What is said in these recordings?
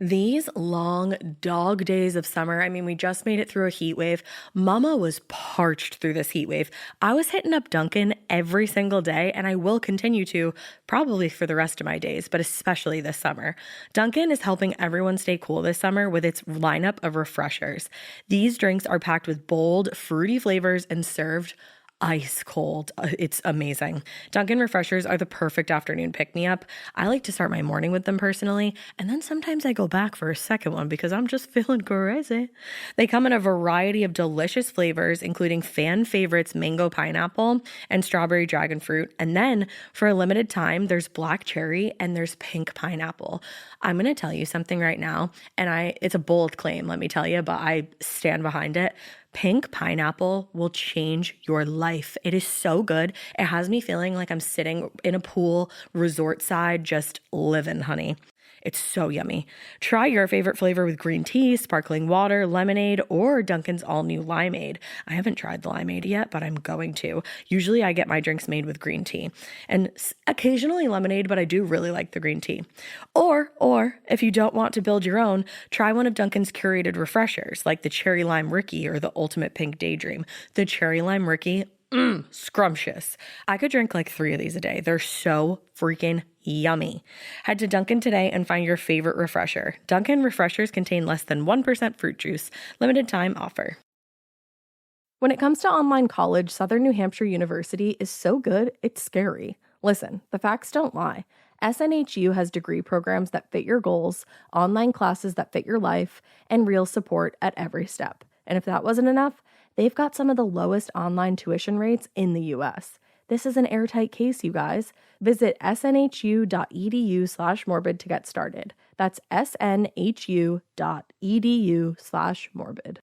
These long dog days of summer, I mean, we just made it through a heat wave. Mama was parched through this heat wave. I was hitting up Dunkin' every single day, and I will continue to probably for the rest of my days, but especially this summer. Dunkin' is helping everyone stay cool this summer with its lineup of refreshers. These drinks are packed with bold, fruity flavors and served ice cold. It's amazing. Dunkin' refreshers are the perfect afternoon pick-me-up. I like to start my morning with them personally, and then sometimes I go back for a second one because I'm just feeling crazy. They come in a variety of delicious flavors, including fan favorites mango pineapple and strawberry dragon fruit. And then for a limited time, there's black cherry and there's pink pineapple. I'm going to tell you something right now, and it's a bold claim, let me tell you, but I stand behind it. Pink pineapple will change your life. It is so good. It has me feeling like I'm sitting in a pool, resort side, just living, honey. It's so yummy. Try your favorite flavor with green tea, sparkling water, lemonade, or Dunkin's all-new limeade. I haven't tried the limeade yet, but I'm going to. Usually I get my drinks made with green tea and occasionally lemonade, but I do really like the green tea. Or if you don't want to build your own, try one of Dunkin's curated refreshers like the Cherry Lime Ricky or the Ultimate Pink Daydream. The Cherry Lime Ricky, scrumptious. I could drink like 3 of these a day. They're so freaking yummy. Head to Dunkin' today and find your favorite refresher. Dunkin' refreshers contain less than 1% fruit juice. Limited time offer. When it comes to online college, Southern New Hampshire University is so good, it's scary. Listen, the facts don't lie. SNHU has degree programs that fit your goals, online classes that fit your life, and real support at every step. And if that wasn't enough, they've got some of the lowest online tuition rates in the U.S. This is an airtight case, you guys. Visit snhu.edu/morbid to get started. That's snhu.edu/morbid.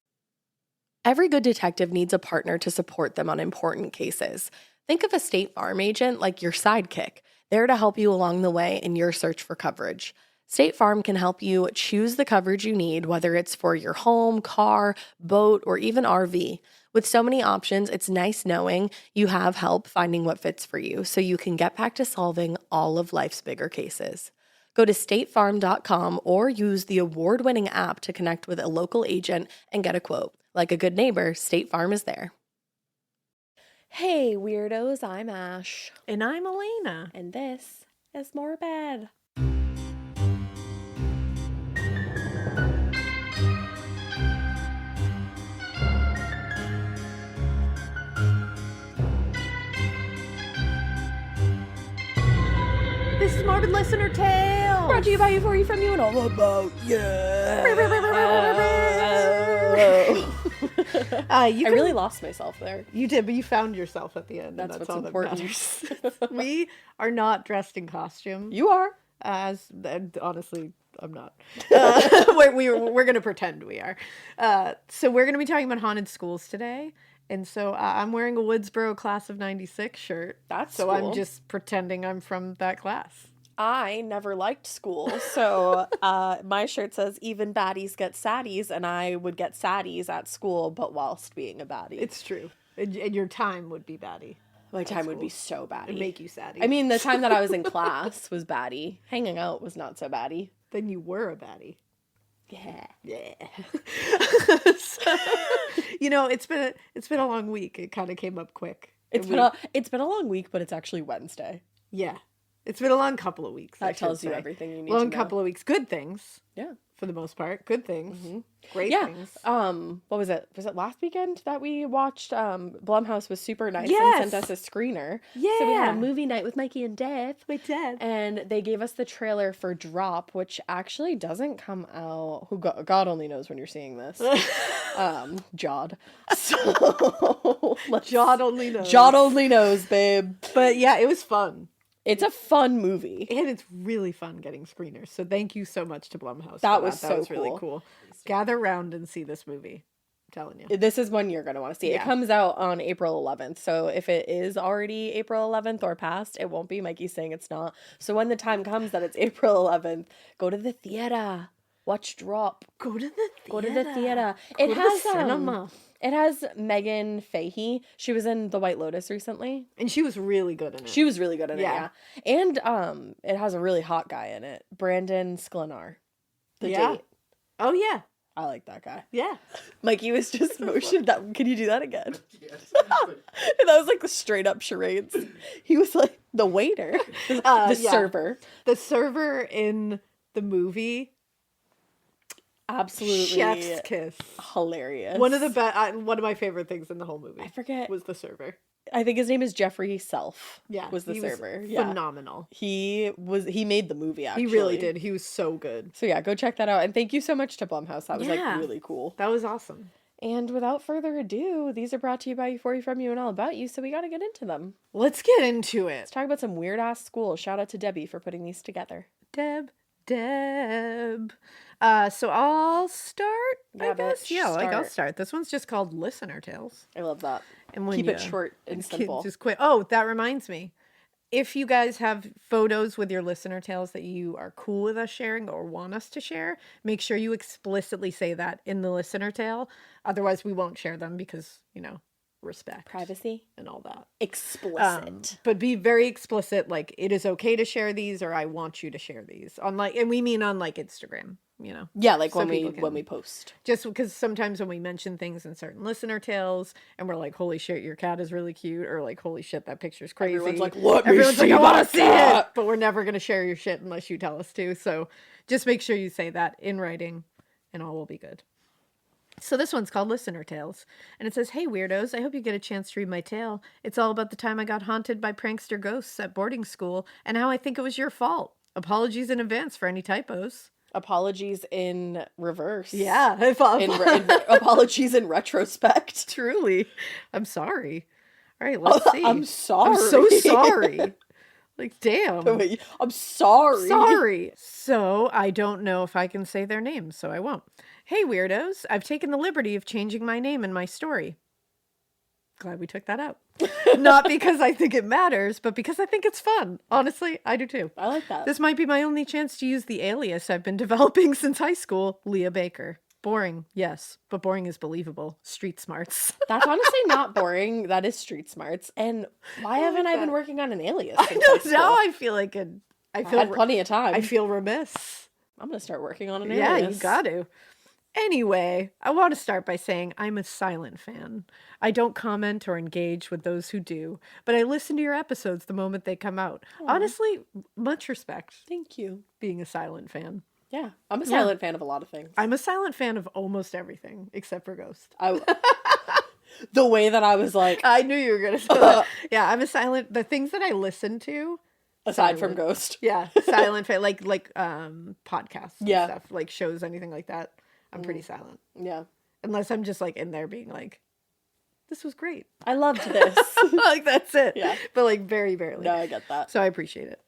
Every good detective needs a partner to support them on important cases. Think of a State Farm agent like your sidekick, there to help you along the way in your search for coverage. State Farm can help you choose the coverage you need, whether it's for your home, car, boat, or even RV. With so many options, it's nice knowing you have help finding what fits for you so you can get back to solving all of life's bigger cases. Go to statefarm.com or use the award-winning app to connect with a local agent and get a quote. Like a good neighbor, State Farm is there. Hey, weirdos, I'm Ash. And I'm Alaina. And this is Morbid. This is Morbid Listener Tales. Brought to you by you, for you, from you, and all about you. I really lost myself there. You did, but you found yourself at the end. That's what's all important. We are not dressed in costume. You are. Honestly, I'm not. We're going to pretend we are. So we're going to be talking about haunted schools today. And so I'm wearing a Woodsboro class of 96 shirt. That's so cool. I'm just pretending I'm from that class. I never liked school, so my shirt says even baddies get saddies, and I would get saddies at school, but whilst being a baddie. It's true. And your time would be baddie. My time would be so baddie. It'd make you saddie. I mean, the time that I was in class was baddie. Hanging out was not so baddie. Then you were a baddie. Yeah. So, it's been a long week. It kind of came up quick. It's been a long week, but it's actually Wednesday. Yeah. It's been a long couple of weeks. That tells you everything you need to know. Long couple of weeks. Good things. Yeah. For the most part. Good things. Mm-hmm. Great things. What was it? Was it last weekend that we watched? Blumhouse was super nice and sent us a screener. Yeah. So we had a movie night with Mikie and Deb. We did. And they gave us the trailer for Drop, which actually doesn't come out. God only knows when you're seeing this. Jod. So Jod only knows. Jod only knows, babe. But yeah, it was fun. It's a fun movie. And it's really fun getting screeners. So thank you so much to Blumhouse. That was really cool. Gather round and see this movie. I'm telling you. This is one you're going to want to see. Yeah. It comes out on April 11th. So if it is already April 11th or past, it won't be Mikie saying it's not. So when the time comes that it's April 11th, go to the theater. Watch Drop. Go to the theater. It has cinema. It has Megan Fahey. She was in The White Lotus recently. And she was really good in it. She was really good in it, yeah. And it has a really hot guy in it. Brandon Sklenar. The Yeah. date. Oh, yeah. I like that guy. Yeah. Mikey was just motioned that. Can you do that again? And that was like the straight up charades. He was like the waiter, the Yeah. server. The server in the movie, Absolutely chef's kiss. hilarious. One of my favorite things in the whole movie. I forget. Was the server. I think his name is Jeffrey Self. Yeah. Was the he server. Was Yeah. phenomenal. He made the movie, actually. He really did. He was so good. So yeah, go check that out. And thank you so much to Blumhouse. That was Yeah. like really cool. That was awesome. And without further ado, these are brought to you by For You, From You, and All About You, so we gotta get into them. Let's get into it. Let's talk about some weird ass schools. Shout out to Debbie for putting these together. Deb. So I'll start, Yeah, I guess. bitch, Yeah, like I'll start. start. This one's just called Listener Tales. I love that. And when Keep it you- short and simple. Just quick. Oh, that reminds me. If you guys have photos with your listener tales that you are cool with us sharing or want us to share, make sure you explicitly say that in the listener tale. Otherwise, we won't share them because, respect. Privacy. And all that. Explicit. But be very explicit, like, it is okay to share these or I want you to share these. And we mean on, like, Instagram, Yeah, like so when people can- we post. Just because sometimes when we mention things in certain listener tales and we're like, holy shit, your cat is really cute, or like, holy shit, that picture's crazy. Everyone's like, let me Everyone's see like, I want that to see cat. it. But we're never going to share your shit unless you tell us to. So just make sure you say that in writing and all will be good. So this one's called Listener Tales. And it says, hey, weirdos, I hope you get a chance to read my tale. It's all about the time I got haunted by prankster ghosts at boarding school and how I think it was your fault. Apologies in advance for any typos. Apologies in reverse. Yeah. Apologies in retrospect. Truly. I'm sorry. All right, let's see. I'm sorry. I'm so sorry. Like, damn. Wait, I'm sorry. Sorry. So, I don't know if I can say their names, so I won't. Hey, weirdos. I've taken the liberty of changing my name in my story. Glad we took that out. Not because I think it matters, but because I think it's fun. Honestly, I do too. I like that. This might be my only chance to use the alias I've been developing since high school, Leah Baker. Boring, yes, but boring is believable. Street smarts. That's honestly not boring. That is street smarts. And why haven't I been working on an alias? I since know, high school? now I feel like I I had plenty of time. I feel remiss. I'm gonna start working on an Yeah, alias. you got to. Anyway, I want to start by saying I'm a silent fan. I don't comment or engage with those who do, but I listen to your episodes the moment they come out. Honestly, much respect Thank you. being a silent fan. Yeah, I'm a silent fan of a lot of things. I'm a silent fan of almost everything except for Ghost. The way that I was like, I knew you were going to say that. Yeah, I'm a silent. The things that I listen to, aside from silent. Ghost. Yeah, silent fan, like podcasts and Yeah. stuff, like shows, anything like that. I'm pretty silent. Yeah, Unless I'm just like in there being like, this was great. I loved this. Like that's it. Yeah. But like very barely. No, I get that. So I appreciate it.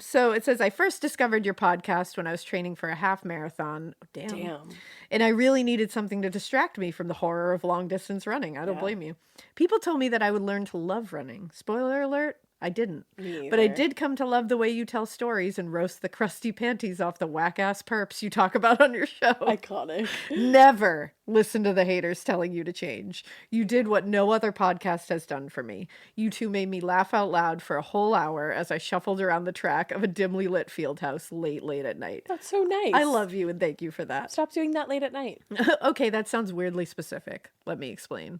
So it says, I first discovered your podcast when I was training for a half marathon. Damn. And I really needed something to distract me from the horror of long distance running. I don't blame you. People told me that I would learn to love running. Spoiler alert, I didn't. Me But I either. did come to love the way you tell stories and roast the crusty panties off the whack-ass perps you talk about on your show. Iconic. Never listen to the haters telling you to change. You did what no other podcast has done for me. You two made me laugh out loud for a whole hour as I shuffled around the track of a dimly lit field house late at night. That's so nice. I love you and thank you for that. Stop doing that late at night. Okay, that sounds weirdly specific. Let me explain.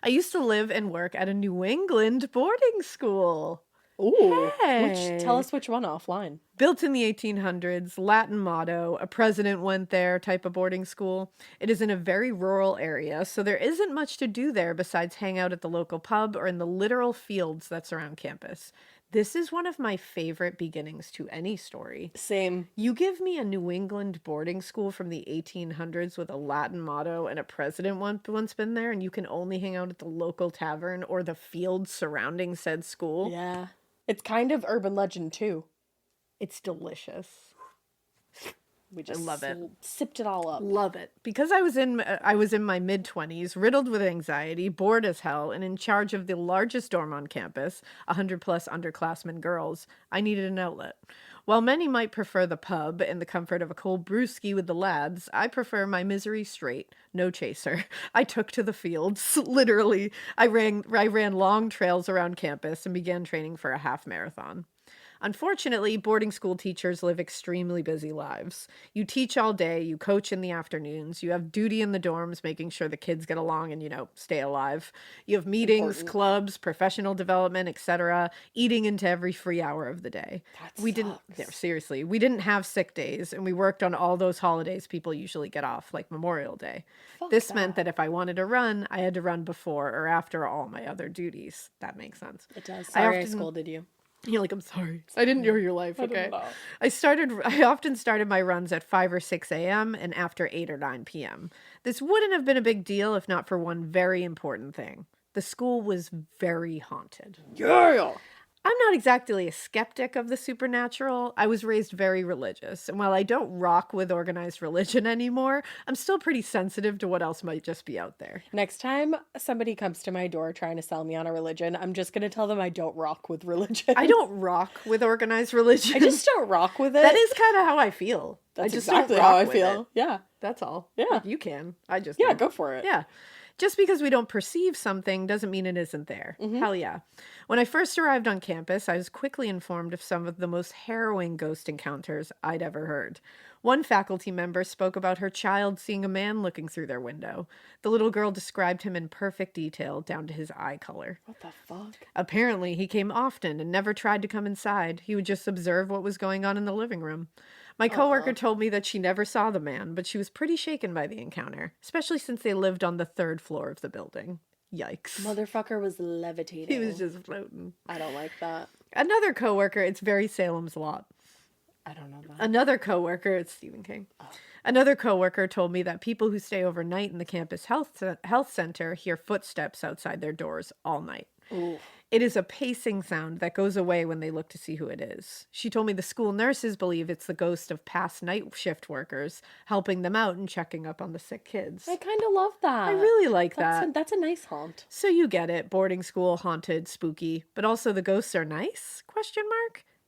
I used to live and work at a New England boarding school. Ooh. Hey. Tell us which one offline. Built in the 1800s, Latin motto, a president went there type of boarding school. It is in a very rural area, so there isn't much to do there besides hang out at the local pub or in the literal fields that surround campus. This is one of my favorite beginnings to any story. Same. You give me a New England boarding school from the 1800s with a Latin motto and a president once been there, and you can only hang out at the local tavern or the fields surrounding said school. Yeah. It's kind of urban legend too. It's delicious. We just love it. Sipped it all up. Love it. Because I was in my mid-20s, riddled with anxiety, bored as hell, and in charge of the largest dorm on campus, 100 plus underclassmen girls, I needed an outlet. While many might prefer the pub and the comfort of a cold brewski with the lads, I prefer my misery straight, no chaser. I took to the fields, literally. I ran long trails around campus and began training for a half marathon. Unfortunately, boarding school teachers live extremely busy lives. You teach all day, you coach in the afternoons, you have duty in the dorms, making sure the kids get along and, stay alive. You have meetings, clubs, professional development, etc., eating into every free hour of the day. Seriously, we didn't have sick days, and we worked on all those holidays people usually get off, like Memorial Day. This meant that if I wanted to run, I had to run before or after all my other duties. That makes sense. It does. Sorry, I scolded you. You're like, I'm sorry. I didn't know your life, okay? I often started my runs at 5 or 6 a.m. and after 8 or 9 p.m. This wouldn't have been a big deal if not for one very important thing. The school was very haunted. Yeah! I'm not exactly a skeptic of the supernatural. I was raised very religious, and while I don't rock with organized religion anymore, I'm still pretty sensitive to what else might just be out there. Next time somebody comes to my door trying to sell me on a religion, I'm just going to tell them I don't rock with religion. I don't rock with organized religion. I just don't rock with it. That is kind of how I feel. That's I just exactly don't rock how I with feel. it. Yeah. That's all. Yeah. You can. I just Yeah, don't. go for it. Yeah. Just because we don't perceive something doesn't mean it isn't there. Hell yeah. When I first arrived on campus, I was quickly informed of some of the most harrowing ghost encounters I'd ever heard. One faculty member spoke about her child seeing a man looking through their window. The little girl described him in perfect detail, down to his eye color. What the fuck? Apparently, he came often and never tried to come inside. He would just observe what was going on in the living room. My coworker told me that she never saw the man, but she was pretty shaken by the encounter, especially since they lived on the 3rd floor of the building. Yikes. Motherfucker was levitating. He was just floating. I don't like that. Another coworker, it's very Salem's Lot. I don't know that. Another coworker, it's Stephen King. Another coworker told me that people who stay overnight in the campus health center hear footsteps outside their doors all night. Ooh. It is a pacing sound that goes away when they look to see who it is. She told me the school nurses believe it's the ghost of past night shift workers helping them out and checking up on the sick kids. I kind of love that. I really like that. That's a nice haunt. So you get it. Boarding school, haunted, spooky, but also the ghosts are nice? ?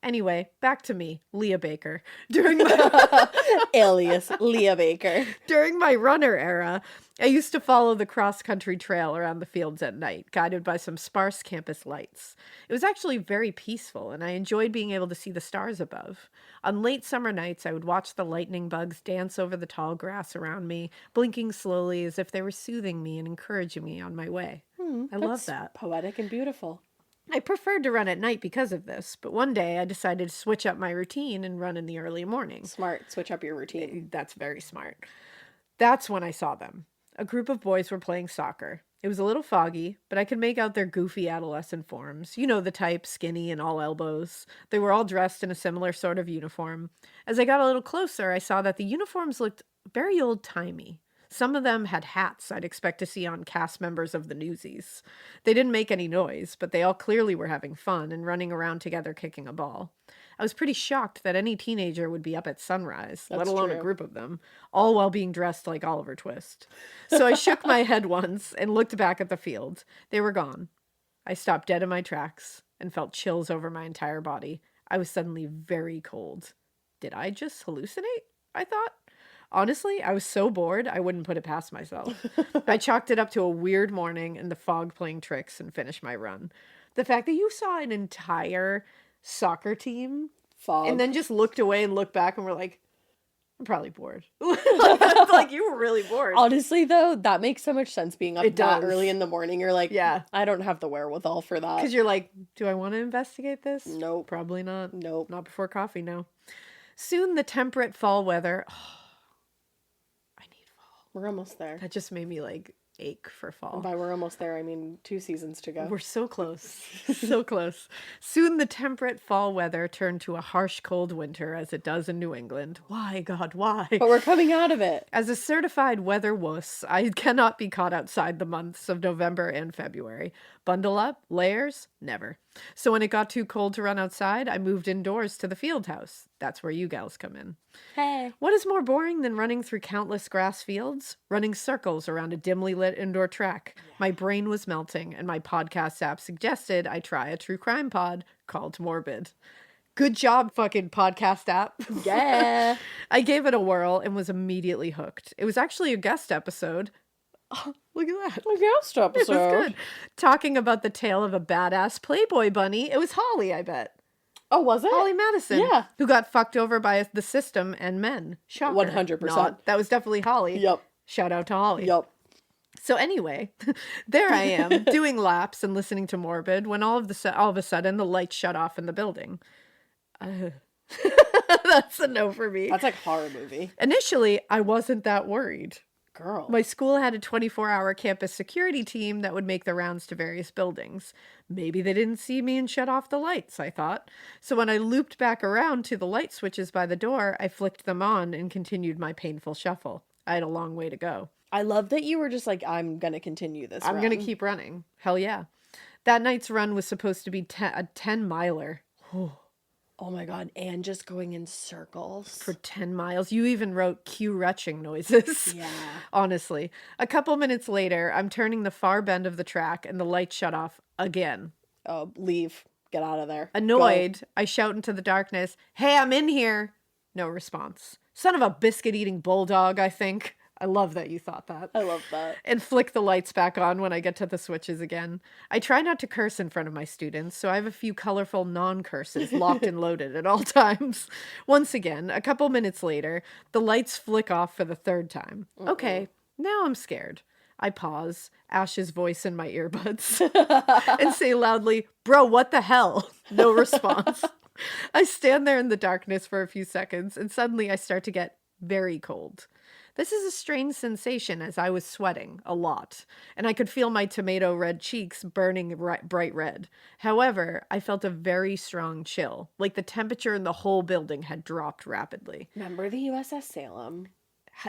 Anyway, back to me, Leah Baker. Alias Leah Baker. During my runner era, I used to follow the cross-country trail around the fields at night, guided by some sparse campus lights. It was actually very peaceful, and I enjoyed being able to see the stars above. On late summer nights, I would watch the lightning bugs dance over the tall grass around me, blinking slowly as if they were soothing me and encouraging me on my way. I love that. Poetic and beautiful. I preferred to run at night because of this, but one day I decided to switch up my routine and run in the early morning. Smart. Switch up your routine. That's very smart. That's when I saw them. A group of boys were playing soccer. It was a little foggy, but I could make out their goofy adolescent forms. You know the type, skinny and all elbows. They were all dressed in a similar sort of uniform. As I got a little closer, I saw that the uniforms looked very old-timey. Some of them had hats I'd expect to see on cast members of the Newsies. They didn't make any noise, but they all clearly were having fun and running around together kicking a ball. I was pretty shocked that any teenager would be up at sunrise, let alone a group of them, all while being dressed like Oliver Twist. So I shook my head once and looked back at the field. They were gone. I stopped dead in my tracks and felt chills over my entire body. I was suddenly very cold. Did I just hallucinate? I thought. Honestly, I was so bored, I wouldn't put it past myself. I chalked it up to a weird morning and the fog playing tricks and finished my run. The fact that you saw an entire soccer team Fog. and then just looked away and looked back and were like, I'm probably bored. Like, you were really bored. Honestly, though, that makes so much sense being up that early in the morning. You're like, yeah, I don't have the wherewithal for that. Because you're like, do I want to investigate this? Nope. Probably not. Nope. Not before coffee, no. Soon the temperate fall weather... We're almost there. That just made me like ache for fall. And by we're almost there, I mean 2 seasons to go. We're so close. So close. Soon the temperate fall weather turned to a harsh cold winter as it does in New England. Why, God, why? But we're coming out of it. As a certified weather wuss, I cannot be caught outside the months of November and February. Bundle up, layers, never. So when it got too cold to run outside, I moved indoors to the field house. That's where you gals come in. Hey. What is more boring than running through countless grass fields? Running circles around a dimly lit indoor track. Yeah. My brain was melting, and my podcast app suggested I try a true crime pod called Morbid. Good job, fucking podcast app. Yeah. I gave it a whirl and was immediately hooked. It was actually a guest episode. Oh, look at that. A guest episode. It was good. Talking about the tale of a badass Playboy bunny. It was Holly, I bet. Oh, was it? Holly Madison. Yeah. Who got fucked over by the system and men. Shocker. 100%. Not. That was definitely Holly. Yep. Shout out to Holly. Yep. So anyway, there I am doing laps and listening to Morbid when all of a sudden the lights shut off in the building. That's a no for me. That's like horror movie. Initially, I wasn't that worried. Girl. My school had a 24-hour campus security team that would make the rounds to various buildings. Maybe they didn't see me and shut off the lights, I thought. So when I looped back around to the light switches by the door, I flicked them on and continued my painful shuffle. I had a long way to go. I love that you were just like, I'm going to continue this I'm going to keep running. Hell yeah. That night's run was supposed to be a 10-miler. Oh my God. And just going in circles. For 10 miles. You even wrote cue retching noises. Yeah. Honestly. A couple minutes later, I'm turning the far bend of the track and the light shut off again. Oh, leave. Get out of there. Annoyed, I shout into the darkness, "Hey, I'm in here." No response. Son of a biscuit-eating bulldog, I think. I love that you thought that. I love that. And flick the lights back on when I get to the switches again. I try not to curse in front of my students, so I have a few colorful non-curses locked and loaded at all times. Once again, a couple minutes later, the lights flick off for the third time. Okay, now I'm scared. I pause, Ash's voice in my earbuds, and say loudly, "Bro, what the hell?" No response. I stand there in the darkness for a few seconds, and suddenly I start to get very cold. This is a strange sensation as I was sweating a lot, and I could feel my tomato red cheeks burning bright red. However, I felt a very strong chill, like the temperature in the whole building had dropped rapidly. Remember the USS Salem?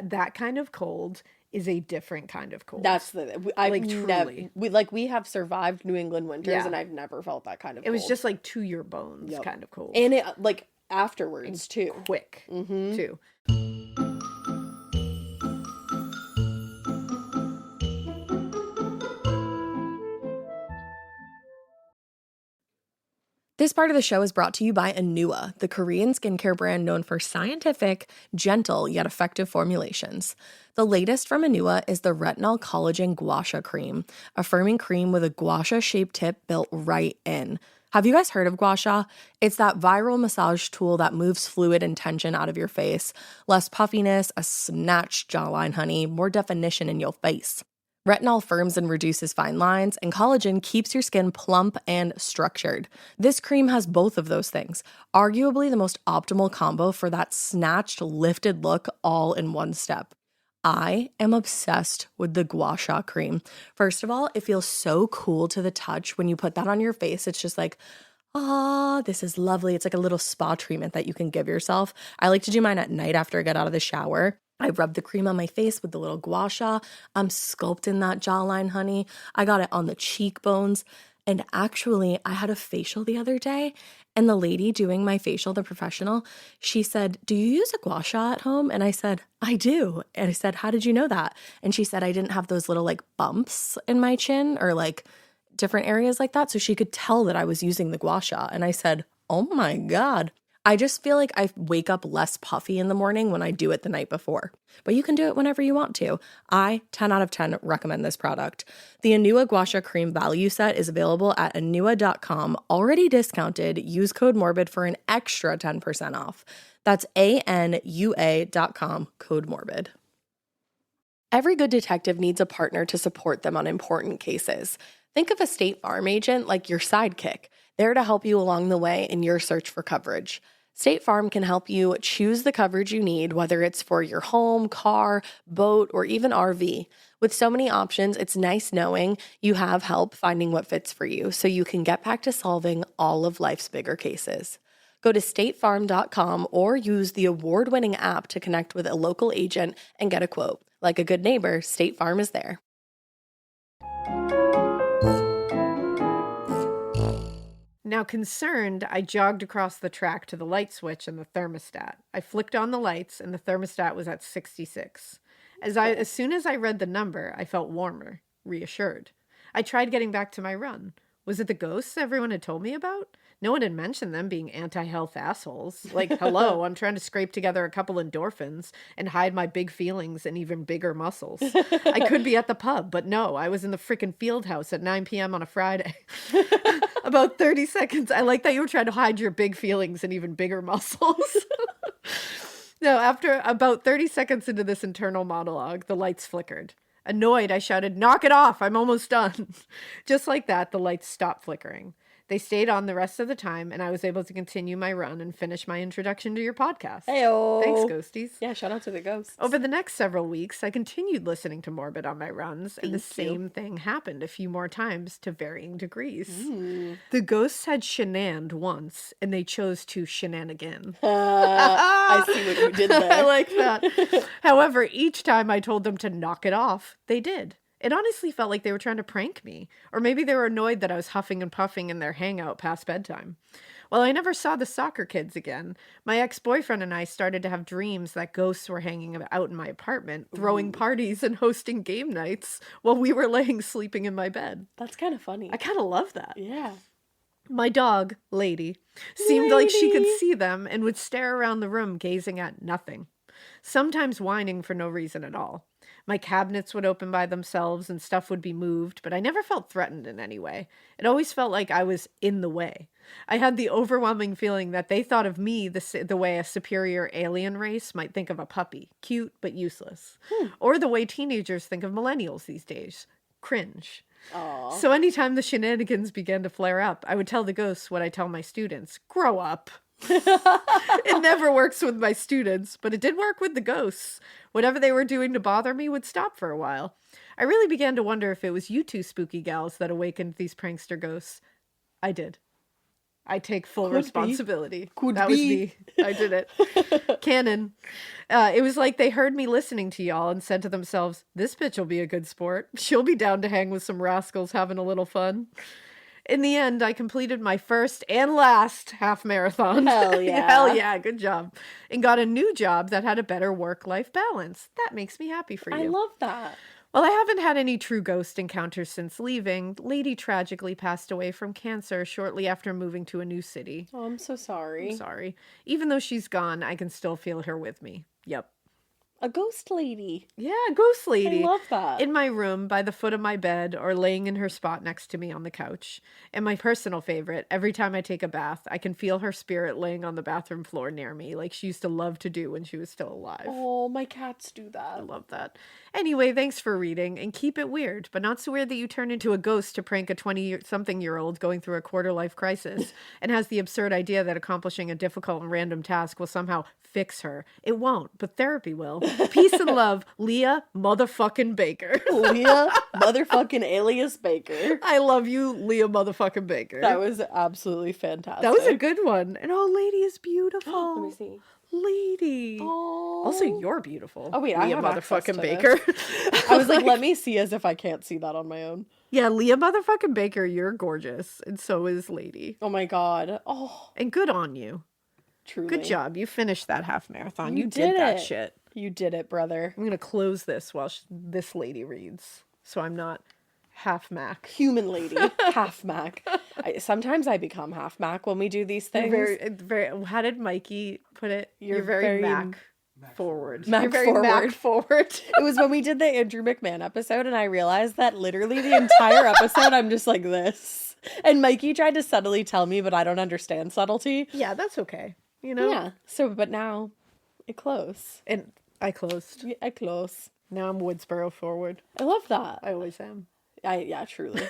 That kind of cold is a different kind of cold. That's truly. We have survived New England winters, Yeah. and I've never felt that kind of It cold. was just like to your bones Yep. kind of cold. And it, like, afterwards, too. Quick, too. This part of the show is brought to you by Anua, the Korean skincare brand known for scientific, gentle, yet effective formulations. The latest from Anua is the Retinol Collagen Gua Sha Cream, a firming cream with a gua sha-shaped tip built right in. Have you guys heard of gua sha? It's that viral massage tool that moves fluid and tension out of your face. Less puffiness, a snatched jawline, honey, more definition in your face. Retinol firms and reduces fine lines, and collagen keeps your skin plump and structured. This cream has both of those things, arguably the most optimal combo for that snatched, lifted look all in one step. I am obsessed with the Gua Sha cream. First of all, it feels so cool to the touch. When you put that on your face, it's just like, this is lovely. It's like a little spa treatment that you can give yourself. I like to do mine at night after I get out of the shower. I rub the cream on my face with the little gua sha. I'm sculpting that jawline, honey. I got it on the cheekbones. And actually, I had a facial the other day, and the lady doing my facial, the professional, she said, "Do you use a gua sha at home?" And I said, "I do." And I said, "How did you know that?" And she said, "I didn't have those little like bumps in my chin or like different areas like that." So she could tell that I was using the gua sha. And I said, "Oh my God." I just feel like I wake up less puffy in the morning when I do it the night before. But you can do it whenever you want to. I, 10 out of 10, recommend this product. The Anua Gua Sha Cream value set is available at anua.com, already discounted. Use code MORBID for an extra 10% off. That's ANUA.com, code MORBID. Every good detective needs a partner to support them on important cases. Think of a State Farm agent like your sidekick, there to help you along the way in your search for coverage. State Farm can help you choose the coverage you need, whether it's for your home, car, boat, or even RV. With so many options, it's nice knowing you have help finding what fits for you so you can get back to solving all of life's bigger cases. Go to statefarm.com or use the award-winning app to connect with a local agent and get a quote. Like a good neighbor, State Farm is there. Now, concerned, I jogged across the track to the light switch and the thermostat. I flicked on the lights, and the thermostat was at 66. As soon as I read the number, I felt warmer, reassured. I tried getting back to my run. Was it the ghosts everyone had told me about? No one had mentioned them being anti-health assholes. Like, hello, I'm trying to scrape together a couple endorphins and hide my big feelings and even bigger muscles. I could be at the pub, but no, I was in the freaking field house at 9 p.m. on a Friday. About 30 seconds. I like that you were trying to hide your big feelings and even bigger muscles. No, after about 30 seconds into this internal monologue, the lights flickered. Annoyed, I shouted, "Knock it off, I'm almost done." Just like that, the lights stopped flickering. They stayed on the rest of the time, and I was able to continue my run and finish my introduction to your podcast. Heyo. Thanks, ghosties. Yeah, shout out to the ghosts. Over the next several weeks, I continued listening to Morbid on my runs, and the same thing happened a few more times to varying degrees. The ghosts had shenaned once, and they chose to shenanigan. I see what you did there. I like that. However, each time I told them to knock it off, they did. It honestly felt like they were trying to prank me, or maybe they were annoyed that I was huffing and puffing in their hangout past bedtime. While I never saw the soccer kids again, my ex-boyfriend and I started to have dreams that ghosts were hanging out in my apartment, throwing parties and hosting game nights while we were laying sleeping in my bed. That's kind of funny. I kind of love that. Yeah. My dog, Lady, seemed like she could see them and would stare around the room gazing at nothing, sometimes whining for no reason at all. My cabinets would open by themselves and stuff would be moved, but I never felt threatened in any way. It always felt like I was in the way. I had the overwhelming feeling that they thought of me the way a superior alien race might think of a puppy, cute but useless. Or the way teenagers think of millennials these days, cringe. Aww. So anytime the shenanigans began to flare up, I would tell the ghosts what I tell my students, grow up. It never works with my students, but it did work with the ghosts. Whatever they were doing to bother me would stop for a while. I really began to wonder if it was you two spooky gals that awakened these prankster ghosts. I did. I take full responsibility. That was me. I did it. Canon. It was like they heard me listening to y'all and said to themselves, this bitch will be a good sport. She'll be down to hang with some rascals having a little fun. In the end, I completed my first and last half marathon. Hell yeah. Hell yeah, good job. And got a new job that had a better work-life balance. That makes me happy for you. I love that. Well, I haven't had any true ghost encounters since leaving. Lady tragically passed away from cancer shortly after moving to a new city. Oh, I'm so sorry. I'm sorry. Even though she's gone, I can still feel her with me. Yep. A ghost lady. Yeah, ghost lady. I love that. In my room, by the foot of my bed, or laying in her spot next to me on the couch. And my personal favorite, every time I take a bath, I can feel her spirit laying on the bathroom floor near me, like she used to love to do when she was still alive. Oh, my cats do I that. love that. Anyway, thanks for reading, and keep it weird, but not so weird that you turn into a ghost to prank a 20-something-year-old going through a quarter-life crisis, and has the absurd idea that accomplishing a difficult and random task will somehow fix her. It won't, but therapy will. Peace and love, Leah motherfucking Baker. Leah motherfucking alias Baker. I love you, Leah motherfucking Baker. That was absolutely fantastic. That was a good one. And oh, Lady is beautiful. Let me see. Lady. Oh. Also, you're beautiful. Oh, wait, I Leah have access to motherfucking Baker. I was like, let me see as if I can't see that on my own. Yeah, Leah motherfucking Baker, you're gorgeous. And so is Lady. Oh my god. Oh, And good on you. truly. Good job. You finished that half marathon. You You did did that it. shit. You did it, brother. I'm going to close this while this lady reads. So I'm not half Mac. Human lady. Half Mac. Sometimes I become half Mac when we do these things. Very, how did Mikey put it? You're very very Mac forward. Mac You're very forward. Mac forward. It was when we did the Andrew McMahon episode, and I realized that literally the entire episode I'm just like this. And Mikey tried to subtly tell me, but I don't understand subtlety. Yeah, that's okay. You know? Yeah. So, but now it close. And I closed. Yeah, I close. Now I'm Woodsboro forward. I love that. I always am. Yeah, truly.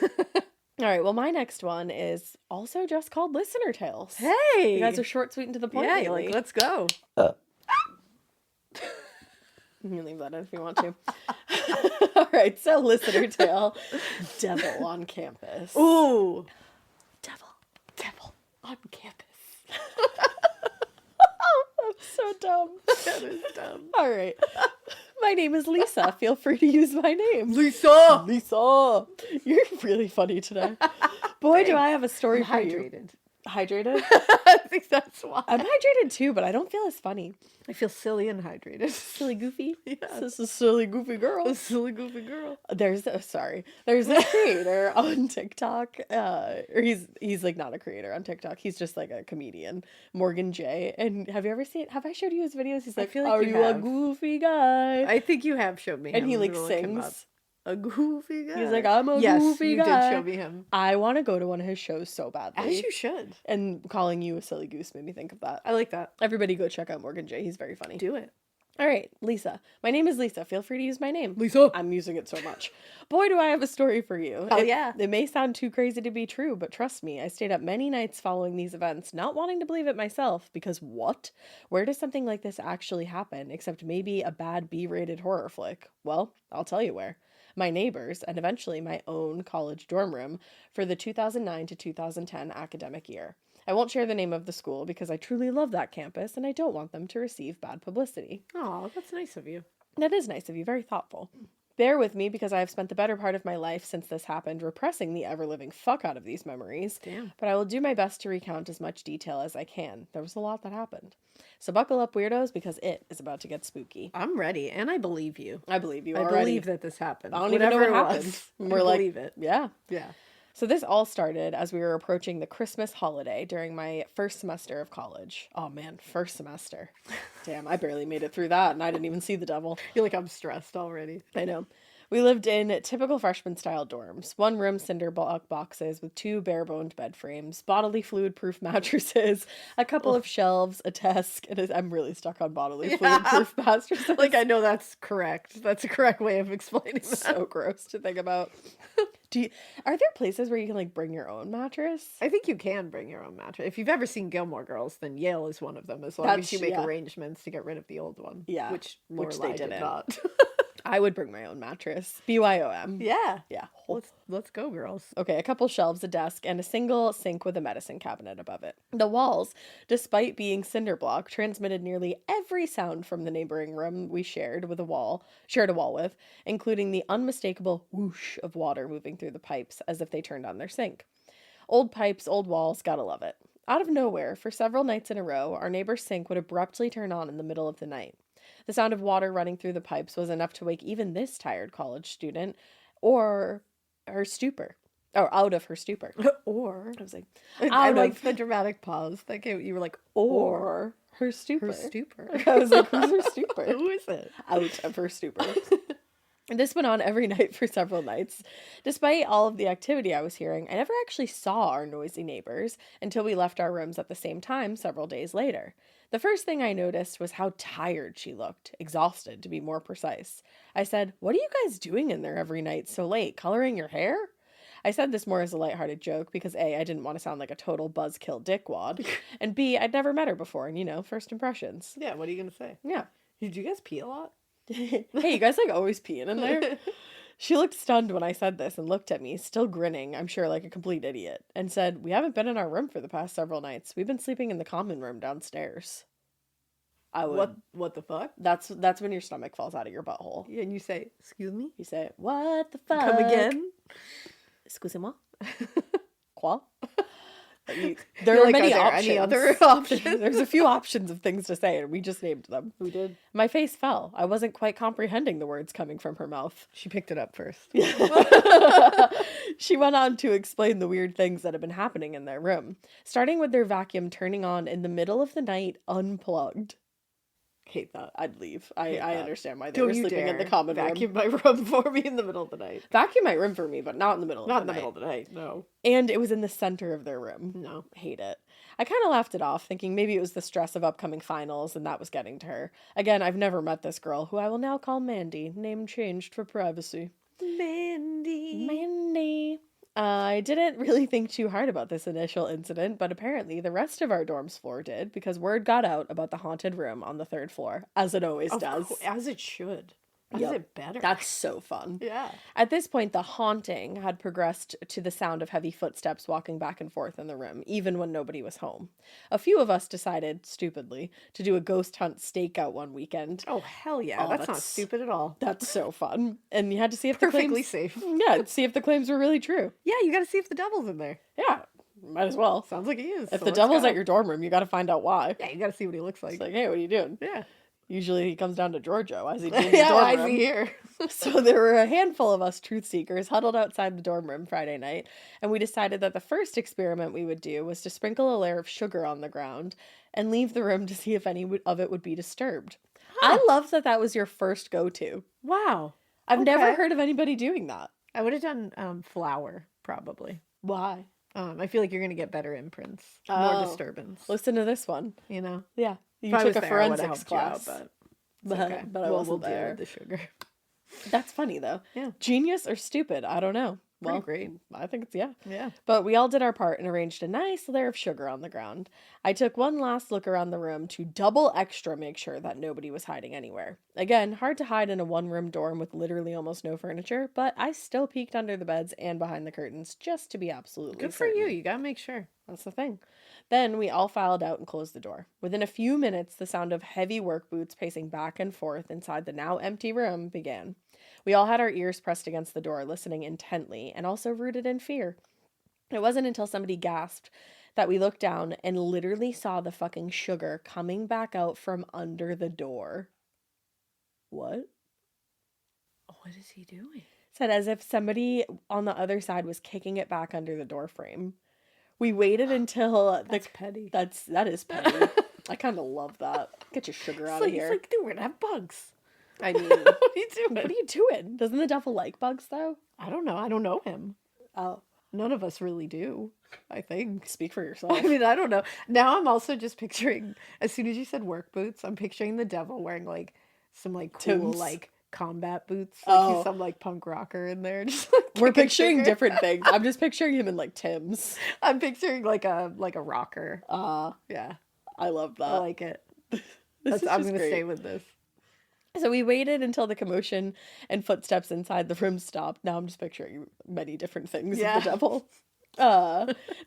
All right. Well, my next one is also just called Listener Tales. Hey! You guys are short, sweet, and to the point. Yeah, lately. like, let's go. You can leave that in if you want to. All right. So, listener tale: Devil on campus. Ooh. Devil On campus. That's so dumb. That is dumb. All right. My name is Lisa. Feel free to use my name. Lisa! Lisa. You're really funny today. Boy, do I have a story for you. Hydrated. Hydrated? I think that's why. I'm hydrated too, but I don't feel as funny. I feel silly and hydrated. Silly goofy? Yes. This is a silly goofy girl. A silly goofy girl. There's this creator on TikTok, or he's like not a creator on TikTok. He's just like a comedian, Morgan J. And have I showed you his videos? He's like, feel like are you you a have. goofy guy? I think you have showed me him. And he like I'm gonna look him up. sings. A goofy guy. He's like, I'm a yes, goofy you guy. did show me him. I want to go to one of his shows so badly. As you should. And calling you a silly goose made me think of that. I like that. Everybody go check out Morgan J. He's very funny. Do it. All right, Lisa. My name is Lisa. Feel free to use my name. Lisa. I'm using it so much. Boy, do I have a story for you. Oh, yeah. It may sound too crazy to be true, but trust me, I stayed up many nights following these events, not wanting to believe it myself, because what? Where does something like this actually happen, except maybe a bad B-rated horror flick? Well, I'll tell you where. My neighbors, and eventually my own college dorm room for the 2009 to 2010 academic year. I won't share the name of the school because I truly love that campus and I don't want them to receive bad publicity. Oh, that's nice of you. That is nice of you, very thoughtful. Bear with me because I have spent the better part of my life since this happened repressing the ever-living fuck out of these memories. Damn. But I will do my best to recount as much detail as I can. There was a lot that happened. So buckle up, weirdos, because it is about to get spooky. I'm ready, and I believe you. I believe you I already. believe that this happened. I don't even know Whatever what it happened. was, We're I like, believe it. Yeah. Yeah. So this all started as we were approaching the Christmas holiday during my first semester of college. Oh man, first semester. Damn, I barely made it through that and I didn't even see the devil. I feel like I'm stressed already. I know. We lived in typical freshman-style dorms. One-room cinder block boxes with 2 bare-boned bed frames, bodily fluid-proof mattresses, a couple of shelves, a desk, and I'm really stuck on bodily fluid-proof mattresses. Like, I know that's correct. That's a correct way of explaining that. So gross to think about. Are there places where you can like bring your own mattress? I think you can bring your own mattress. If you've ever seen Gilmore Girls, then Yale is one of them, as long as you make arrangements to get rid of the old one. Yeah. Which they did didn't. not. I would bring my own mattress. BYOM. Yeah. Yeah. Let's go, girls. Okay, a couple shelves, a desk, and a single sink with a medicine cabinet above it. The walls, despite being cinder block, transmitted nearly every sound from the neighboring room we shared a wall with, including the unmistakable whoosh of water moving through the pipes as if they turned on their sink. Old pipes, old walls, gotta love it. Out of nowhere, for several nights in a row, our neighbor's sink would abruptly turn on in the middle of the night. The sound of water running through the pipes was enough to wake even this tired college student or her stupor. Or out of her stupor. Or I was like, I like the dramatic pause. You were like, or her stupor. her stupor. I was like, who's her stupor? Who is it? Out of her stupor. This went on every night for several nights. Despite all of the activity I was hearing, I never actually saw our noisy neighbors until we left our rooms at the same time several days later. The first thing I noticed was how tired she looked, exhausted to be more precise. I said, "What are you guys doing in there every night so late, coloring your hair?" I said this more as a lighthearted joke because A, I didn't want to sound like a total buzzkill dickwad, and B, I'd never met her before, and first impressions. Yeah, what are you going to say? Yeah. Did you guys pee a lot? Hey, you guys like always peeing in there? She looked stunned when I said this and looked at me, still grinning, I'm sure like a complete idiot, and said, "We haven't been in our room for the past several nights. We've been sleeping in the common room downstairs." I would. What the fuck? That's when your stomach falls out of your butthole. And you say, "Excuse me?" You say, "What the fuck?" Come again? Excusez-moi. Quoi? There are many options. Any other options? There's a few options of things to say, and we just named them. We did. My face fell. I wasn't quite comprehending the words coming from her mouth. She picked it up first. She went on to explain the weird things that had been happening in their room, starting with their vacuum turning on in the middle of the night unplugged. Hate that. I'd leave. I understand why they were sleeping in the common room. Vacuum my room for me in the middle of the night. Vacuum my room for me, but not in the middle of the night. Not in the middle of the night, no. And it was in the center of their room. No. Hate it. I kind of laughed it off, thinking maybe it was the stress of upcoming finals and that was getting to her. Again, I've never met this girl, who I will now call Mandy, name changed for privacy. Mandy. I didn't really think too hard about this initial incident, but apparently the rest of our dorm's floor did, because word got out about the haunted room on the 3rd floor, as it always does. As it should. As it better. That's so fun. Yeah. At this point, the haunting had progressed to the sound of heavy footsteps walking back and forth in the room, even when nobody was home. A few of us decided, stupidly, to do a ghost hunt stakeout one weekend. Oh, hell yeah. Oh, that's not stupid at all. That's so fun. And you had to see if Perfectly the claims... safe. Yeah, see if the claims were really true. Yeah, you gotta see if the devil's in there. Yeah. Might as well. Sounds like he is. If so the let's devil's go. at your dorm room, you got to find out why. Yeah, you gotta see what he looks like. It's like, hey, what are you doing? Yeah. Usually he comes down to Georgia. Why is he doing the Yeah, dorm why room? is he here? So there were a handful of us truth seekers huddled outside the dorm room Friday night, and we decided that the first experiment we would do was to sprinkle a layer of sugar on the ground and leave the room to see if any of it would be disturbed. I love that that was your first go-to. Wow. I've never Okay. heard of anybody doing that. I would have done flour, probably. Why? I feel like you're gonna get better imprints, Oh. more disturbance. Listen to this one. You know, Yeah. You if I took was a there, I would've forensics helped you out, class. but it's But- okay. but I we'll wasn't deal there. with the sugar. That's funny, though. Yeah. Genius or stupid? I don't know. Pretty Well, great. I think it's, yeah. Yeah. But we all did our part and arranged a nice layer of sugar on the ground. I took one last look around the room to double extra make sure that nobody was hiding anywhere. Again, hard to hide in a one-room dorm with literally almost no furniture, but I still peeked under the beds and behind the curtains just to be absolutely Good for certain. you. You gotta make sure. That's the thing. Then we all filed out and closed the door. Within a few minutes, the sound of heavy work boots pacing back and forth inside the now empty room began. We all had our ears pressed against the door, listening intently and also rooted in fear. It wasn't until somebody gasped that we looked down and literally saw the fucking sugar coming back out from under the door. What? What is he doing? Said as if somebody on the other side was kicking it back under the door frame. We waited until That's petty. that is petty. I kind of love that. Get your sugar out of here. It's like, dude, we're gonna have bugs. I mean, What are you doing? what are you doing? Doesn't the devil like bugs though? I don't know. I don't know him. Oh, None of us really do, I think. speak for yourself. I mean, I don't know. Now I'm also just picturing, as soon as you said work boots, I'm picturing the devil wearing like some like cool Tim's. like combat boots. Like Oh. he's some like punk rocker in there. Just like We're kicking picturing sugar. different things. I'm just picturing him in like Tim's. I'm picturing like a rocker. Yeah, I love that. I like it. This That's, is I'm just gonna great. stay with this. So we waited until the commotion and footsteps inside the room stopped. Now I'm just picturing many different things Yeah. of the devil.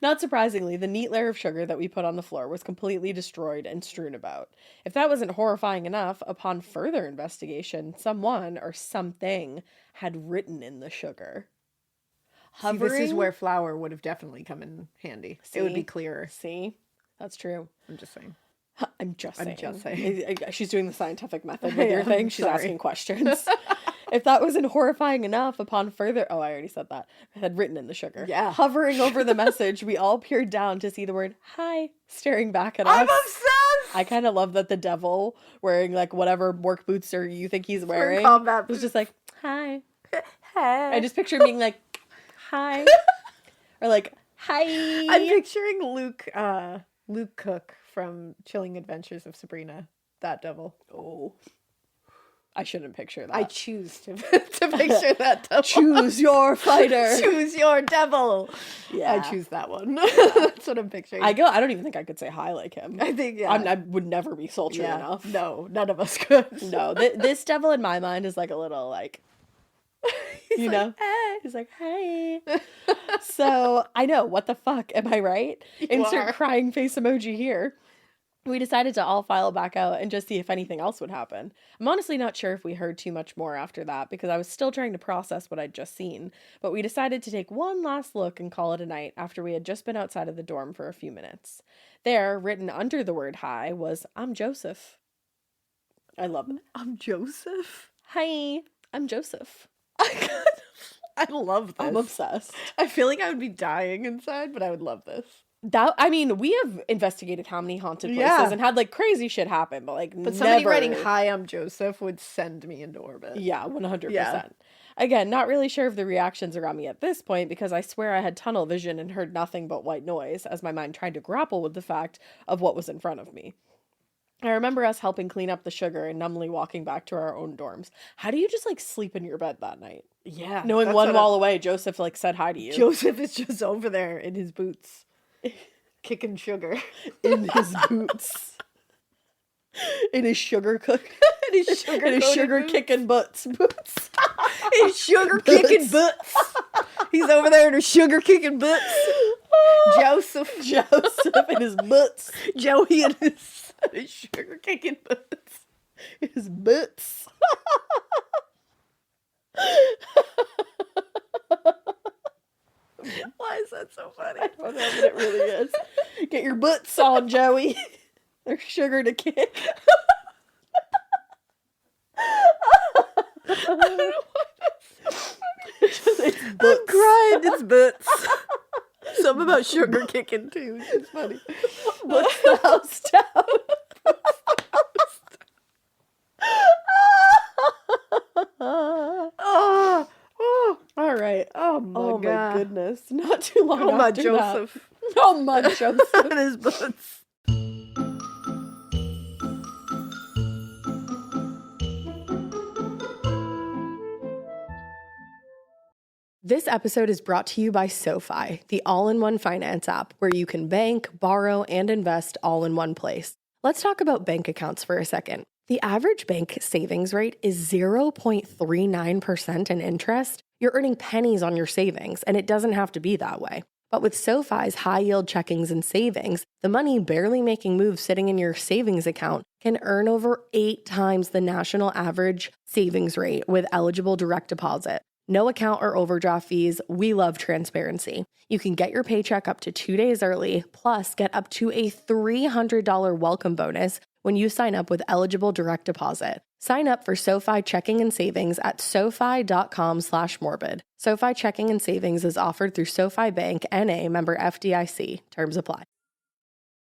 Not surprisingly, the neat layer of sugar that we put on the floor was completely destroyed and strewn about. If that wasn't horrifying enough, upon further investigation, someone or something had written in the sugar. See, this is where flour would have definitely come in handy. It would be See? clearer. See? That's true. I'm just saying. I'm just saying. I'm just saying. She's doing the scientific method with your Yeah, thing. I'm She's sorry. asking questions. If that wasn't horrifying enough, upon further... Oh, I already said that. I had written in the sugar. Yeah. Hovering over the message, we all peered down to see the word hi staring back at us. I'm obsessed. I kind of love that the devil wearing like whatever work boots or you think he's wearing combat was just like, hi. Hey. I just picture him being like, hi. Or like, hi. I'm picturing Luke Cook from Chilling Adventures of Sabrina, that devil. Oh. I shouldn't picture that. I choose to picture that devil. Choose your fighter. Choose your devil. Yeah. I choose that one. That's what I'm picturing. I don't even think I could say hi like him. I think, yeah. I would never be sultry yeah. enough. No, none of us could. No, this devil in my mind is like a little like, you like, know, "Hey." he's like, hey. So I know, what the fuck, am I right? Insert are. crying face emoji here. We decided to all file back out and just see if anything else would happen. I'm honestly not sure if we heard too much more after that because I was still trying to process what I'd just seen, but we decided to take one last look and call it a night after we had just been outside of the dorm for a few minutes. There, written under the word hi, was, I'm Joseph. I love it. I'm Joseph. Hi, I'm Joseph. I love this. I'm obsessed. I feel like I would be dying inside, but I would love this. I mean, we have investigated how many haunted places Yeah. and had like crazy shit happen, but like But somebody never... writing "Hi, I'm Joseph" would send me into orbit. Yeah, 100%. Yeah. Again, not really sure of the reactions around me at this point because I swear I had tunnel vision and heard nothing but white noise as my mind tried to grapple with the fact of what was in front of me. I remember us helping clean up the sugar and numbly walking back to our own dorms. How do you just like sleep in your bed that night? Yeah. Knowing that's one what wall away, Joseph like said hi to you. Joseph is just over there in his boots, kicking sugar. In his boots. In his sugar cook. In his sugar, In his sugar kicking boots. Boots. his sugar kicking butts. He's over there in his sugar kicking butts. Joseph, Joseph in his boots. Joey and his sugar kicking butts. His boots. Why is is that so funny? I don't know, but it really is. Get your butts on, Joey. There's sugar to kick. I don't know why that's so funny. I'm crying. It's Buhtz. Something about sugar kicking too. It's funny. Butts the house down. All right. Oh my God. Goodness. Not too long Oh my after Joseph. that. Oh my Joseph. It is Buhtz. This episode is brought to you by SoFi, the all-in-one finance app where you can bank, borrow, and invest all in one place. Let's talk about bank accounts for a second. The average bank savings rate is 0.39% in interest. You're earning pennies on your savings, and it doesn't have to be that way. But with SoFi's high-yield checkings and savings, the money barely making moves sitting in your savings account can earn over 8 times the national average savings rate with eligible direct deposit. No account or overdraft fees. We love transparency. You can get your paycheck up to 2 days early, plus get up to a $300 welcome bonus when you sign up with eligible direct deposit. Sign up for SoFi checking and savings at sofi.com/morbid. SoFi checking and savings is offered through SoFi Bank, N.A., member FDIC. Terms apply.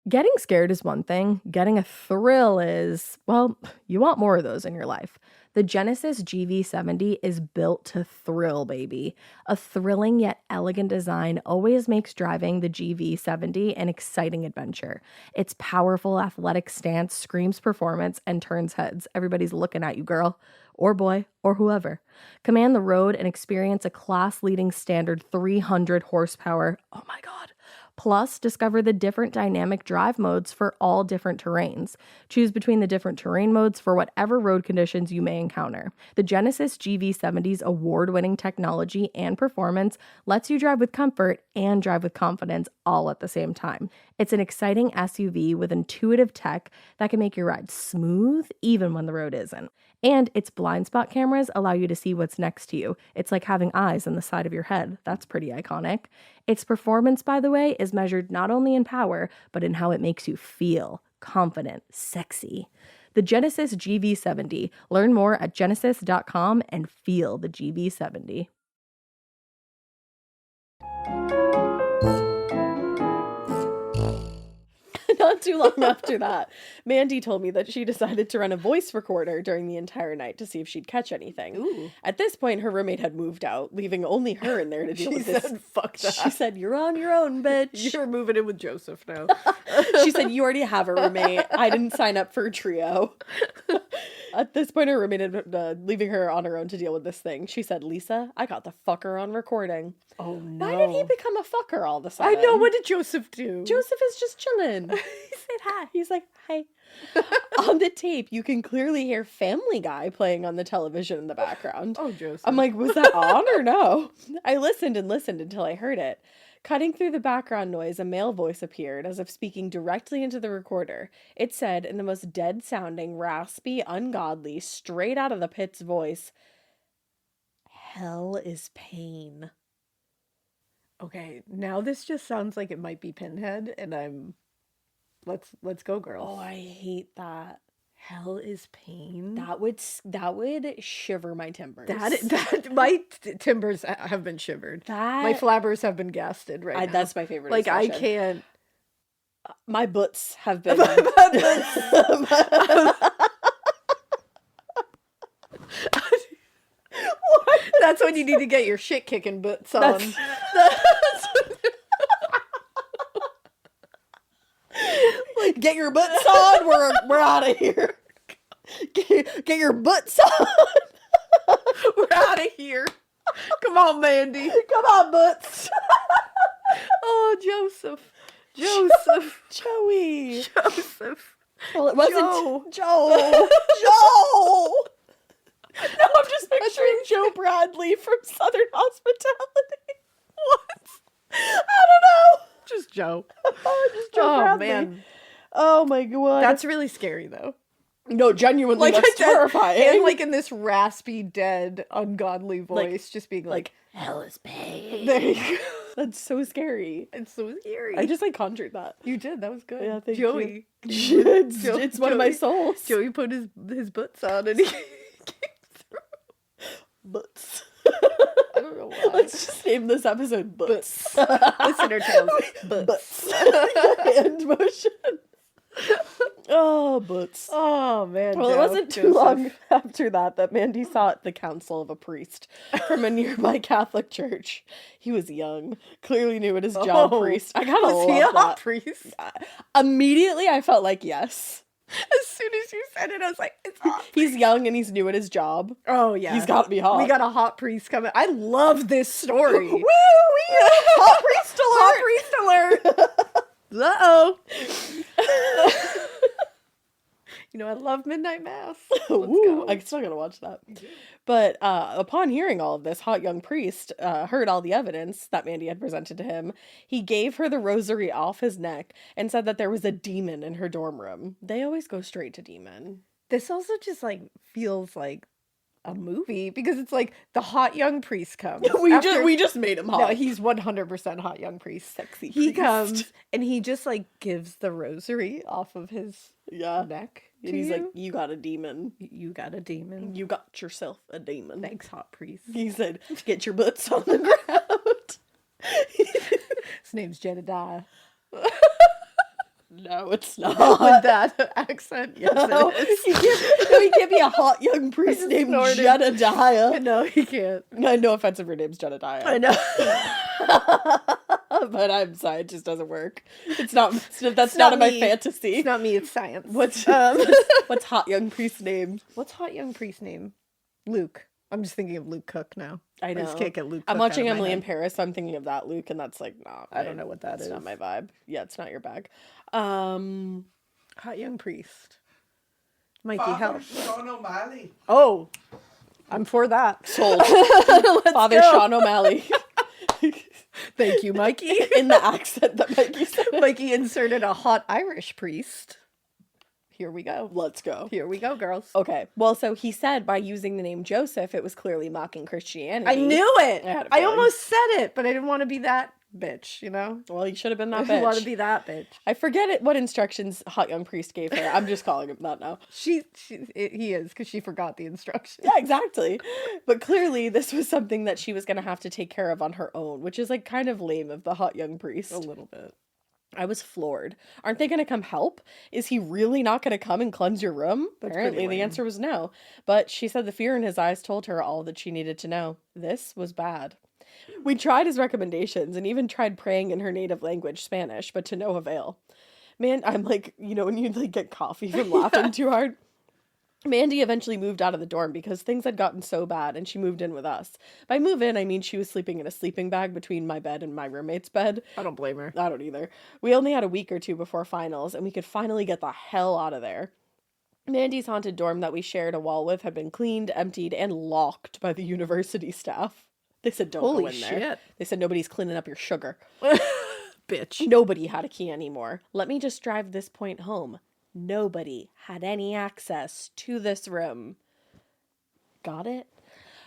Getting scared is one thing. Getting a thrill is, well, you want more of those in your life. The Genesis GV70 is built to thrill, baby. A thrilling yet elegant design always makes driving the GV70 an exciting adventure. Its powerful athletic stance screams performance and turns heads. Everybody's looking at you, girl, or boy, or whoever. Command the road and experience a class-leading standard 300 horsepower. Oh my God. Plus, discover the different dynamic drive modes for all different terrains. Choose between the different terrain modes for whatever road conditions you may encounter. The Genesis GV70's award-winning technology and performance lets you drive with comfort and drive with confidence all at the same time. It's an exciting SUV with intuitive tech that can make your ride smooth even when the road isn't. And its blind spot cameras allow you to see what's next to you. It's like having eyes on the side of your head. That's pretty iconic. Its performance, by the way, is measured not only in power, but in how it makes you feel confident, sexy. The Genesis GV70. Learn more at genesis.com and feel the GV70. Not too long after that, Mandy told me that she decided to run a voice recorder during the entire night to see if she'd catch anything. Ooh. At this point, her roommate had moved out, leaving only her in there to deal with this. She said, fuck that. She said, you're on your own, bitch. You're moving in with Joseph now. She said, you already have a roommate. I didn't sign up for a trio. At this point, her roommate had leaving her on her own to deal with this thing. She said, Lisa, I got the fucker on recording. Oh, no. Why did he become a fucker all of a sudden? I know. What did Joseph do? Joseph is just chilling. He said hi. He's like, hi. On the tape, you can clearly hear Family Guy playing on the television in the background. Oh, Joseph. I'm like, was that on or no? I listened and listened until I heard it. Cutting through the background noise, a male voice appeared, as if speaking directly into the recorder. It said, in the most dead-sounding, raspy, ungodly, straight-out-of-the-pits voice, hell is pain. Okay, now this just sounds like it might be Pinhead, and I'm... Let's go, girls. Oh, I hate that. Hell is pain. That would shiver my timbers. My timbers have been shivered. My flabbers have been gasted right now. That's my favorite. Like, expression. I can't. My butts have been. That's when you need to get your shit kicking boots on. That's like, get your butts on. We're out of here. Get your butts on. We're out of here. Come on, Mandy. Come on, butts. Oh, Joseph. Joey. Joseph. Well, it wasn't Joe. Joe. No, I'm just picturing Joe Bradley from Southern Hospitality. What? I don't know. Just Joe. Just Joe Bradley. Man. Oh my God. That's really scary, though. No, genuinely, that's terrifying. And like in this raspy, dead, ungodly voice, just being like, hell is pain. There you go. That's so scary. It's so scary. I just like conjured that. You did. That was good. Yeah, thank Joey. you. It's one of my souls. Joey put his butts on and he came through. Butts. I don't know why. Let's just name this episode Butts. Listener tales. Butts. Hand motion. Oh, Butts. Oh, man. Well, it wasn't too long after that Mandy sought the counsel of a priest from a nearby Catholic church. He was young, clearly knew what his job priest. I gotta was he a love hot that. priest? Immediately, I felt like yes. As soon as you said it, I was like, it's hot. He's young and he's new at his job. Oh, yeah. He's gotta be hot. We got a hot priest coming. I love this story. Woo! Hot priest alert! Hot priest alert! Uh-oh. You know, I love Midnight Mass. Let's go. I'm still gonna watch that. But upon hearing all of this, hot young priest heard all the evidence that Mandy had presented to him. He gave her the rosary off his neck and said that there was a demon in her dorm room. They always go straight to demon. This also just, like, feels like a movie because it's like the hot young priest comes. We just made him hot. No, he's 100% hot young priest. Sexy He priest. comes and he just, like, gives the rosary off of his neck. And he's like, you got a demon. You got a demon. You got yourself a demon. Thanks, hot priest. He said, get your butts on the ground. His name's Jedediah. No, it's not. With that accent, yes, No, it is. he can't be a hot young priest just named snorted. Jedediah. No, he can't. No offense if her name's Jedediah. I know. But I'm sorry, it just doesn't work. That's not in my me. fantasy. It's not me, it's science. What's hot young priest's name? What's hot young priest's name? Luke. I'm just thinking of Luke Cook now. I know. just can't get Luke Cook I'm watching out of my Emily in head. Paris, so I'm thinking of that Luke, and that's like, nah. I don't know what that It's is. not my vibe. Yeah, it's not your bag. Hot young priest. Mikey, help. Sean O'Malley. Oh, I'm for that. Sold. Father go. Sean O'Malley. Thank you, Mikey. In the accent that Mikey said. Mikey inserted a hot Irish priest. Here we go. Let's go. Here we go, girls. Okay. Well, so he said by using the name Joseph, it was clearly mocking Christianity. I knew it. I had a I feeling. almost said it, but I didn't want to be that bitch, you know? Well, you should have been I that didn't want to bitch. be that bitch. I forget what instructions hot young priest gave her. I'm just calling him that now. He is, because she forgot the instructions. Yeah, exactly. But clearly, this was something that she was going to have to take care of on her own, which is like kind of lame of the hot young priest. A little bit. I was floored. Aren't they going to come help? Is he really not going to come and cleanse your room? That's Apparently, pretty the lame. answer was no. But she said the fear in his eyes told her all that she needed to know. This was bad. We tried his recommendations and even tried praying in her native language, Spanish, but to no avail. Man, I'm like, you know, when you like get coffee from laughing too hard. Mandy eventually moved out of the dorm because things had gotten so bad and she moved in with us. By move in, I mean she was sleeping in a sleeping bag between my bed and my roommate's bed. I don't blame her. I don't either. We only had a week or two before finals and we could finally get the hell out of there. Mandy's haunted dorm that we shared a wall with had been cleaned, emptied, and locked by the university staff. They said don't Holy go in there. shit. They said nobody's cleaning up your sugar. Bitch. Nobody had a key anymore. Let me just drive this point home. Nobody had any access to this room. Got it?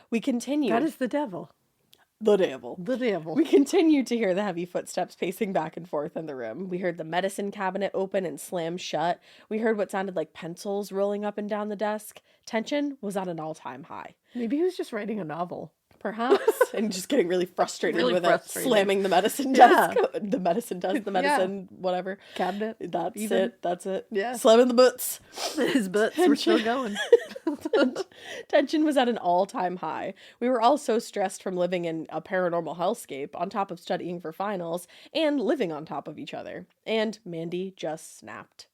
We continued. That is the devil. the devil. The devil. We continued to hear the heavy footsteps pacing back and forth in the room. We heard the medicine cabinet open and slam shut. We heard what sounded like pencils rolling up and down the desk. Tension was at an all-time high. Maybe he was just writing a novel. Perhaps. And just getting really frustrated Really with frustrated. it. Slamming the medicine Yeah. desk. The medicine desk, the medicine, whatever. Cabinet. That's Even. it. That's it. Yeah. Slamming the butts. His butts were still going. Tension was at an all-time high. We were all so stressed from living in a paranormal hellscape on top of studying for finals and living on top of each other. And Mandy just snapped.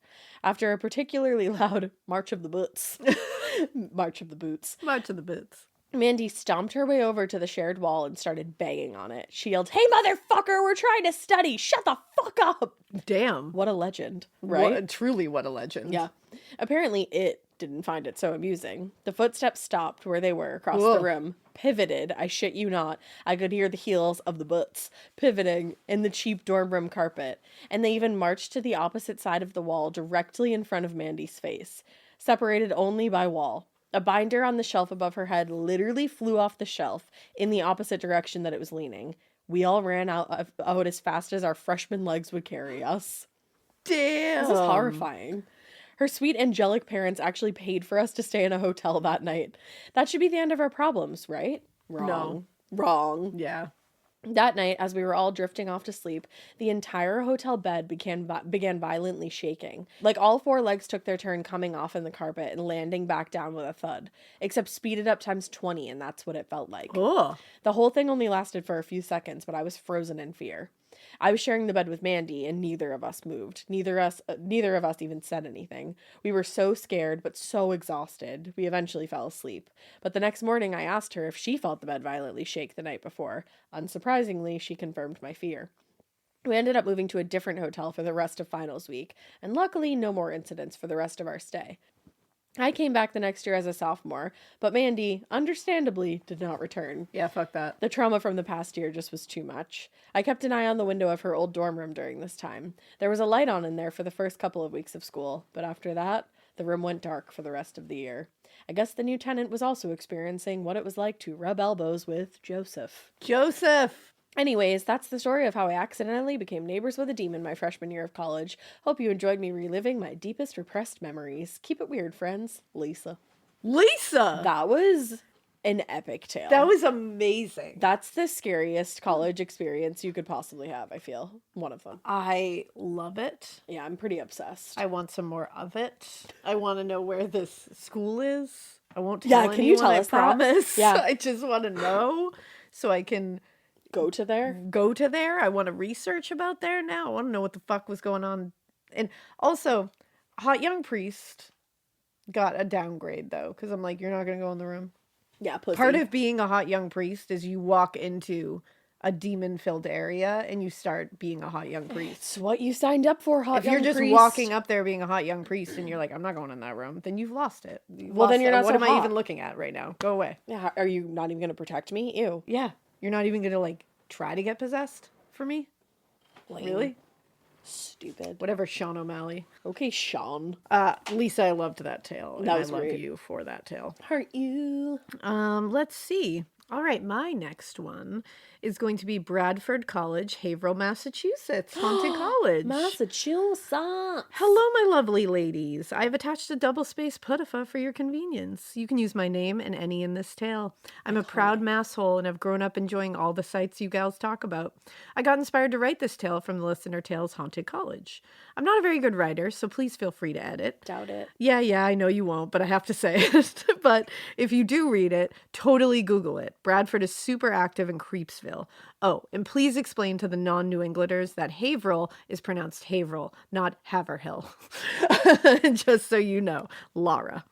After a particularly loud March of the Boots. March of the Boots. March of the boots. Mandy stomped her way over to the shared wall and started banging on it. She yelled, "Hey, motherfucker, we're trying to study. Shut the fuck up." Damn. What a legend, right? Truly what a legend. Yeah. Apparently it didn't find it so amusing. The footsteps stopped where they were across Whoa. the room, pivoted, I shit you not. I could hear the heels of the butts pivoting in the cheap dorm room carpet, and they even marched to the opposite side of the wall directly in front of Mandy's face, separated only by wall. A binder on the shelf above her head literally flew off the shelf in the opposite direction that it was leaning. We all ran out as fast as our freshman legs would carry us. Damn. This is horrifying. Her sweet angelic parents actually paid for us to stay in a hotel that night. That should be the end of our problems, right? Wrong. Wrong. Yeah. That night, as we were all drifting off to sleep, the entire hotel bed began violently shaking. Like all four legs took their turn coming off in the carpet and landing back down with a thud, except speeded up times 20, and that's what it felt like. Oh. The whole thing only lasted for a few seconds, but I was frozen in fear. I was sharing the bed with Mandy, and neither of us moved. Neither of us even said anything. We were so scared, but so exhausted. We eventually fell asleep. But the next morning, I asked her if she felt the bed violently shake the night before. Unsurprisingly, she confirmed my fear. We ended up moving to a different hotel for the rest of finals week, and luckily, no more incidents for the rest of our stay. I came back the next year as a sophomore, but Mandy, understandably, did not return. Yeah, fuck that. The trauma from the past year just was too much. I kept an eye on the window of her old dorm room during this time. There was a light on in there for the first couple of weeks of school, but after that, the room went dark for the rest of the year. I guess the new tenant was also experiencing what it was like to rub elbows with Joseph. Joseph! Anyways, that's the story of how I accidentally became neighbors with a demon my freshman year of college. Hope you enjoyed me reliving my deepest repressed memories. Keep it weird, friends. Lisa. Lisa! That was an epic tale. That was amazing. That's the scariest college experience you could possibly have, I feel. One of them. I love it. Yeah, I'm pretty obsessed. I want some more of it. I want to know where this school is. I won't tell Yeah, anyone, can you tell I us that? promise. Yeah. I just want to know so I can Go to there? go to there. I want to research about there now. I want to know what the fuck was going on. And also, Hot Young Priest got a downgrade, though, because I'm like, you're not going to go in the room. Yeah, pussy. Part of being a Hot Young Priest is you walk into a demon-filled area and you start being a Hot Young Priest. It's what you signed up for, Hot If Young you're just Priest. walking up there being a Hot Young Priest and you're like, I'm not going in that room, then you've lost it. Well, then you're not What so am I hot. even looking at right now? Go away. Yeah, are you not even going to protect me? Ew. Yeah. You're not even going to, like, try to get possessed for me? Lame. Really? Stupid. Whatever, Sean O'Malley. Okay, Sean. Lisa, I loved that tale. And That was I love great. you for that tale. Are you? Let's see. All right, my next one is going to be Bradford College, Haverhill, Massachusetts. Haunted College. Massachusetts. Hello, my lovely ladies. I have attached a double-spaced puttifa for your convenience. You can use my name and any in this tale. I'm a proud masshole and have grown up enjoying all the sights you gals talk about. I got inspired to write this tale from the listener tales Haunted College. I'm not a very good writer, so please feel free to edit. Doubt it. Yeah, I know you won't, but I have to say it. But if you do read it, totally Google it. Bradford is super active in Creepsville. Oh, and please explain to the non-New Englanders that Haverhill is pronounced Haverhill, not Haverhill. Just so you know. Laura.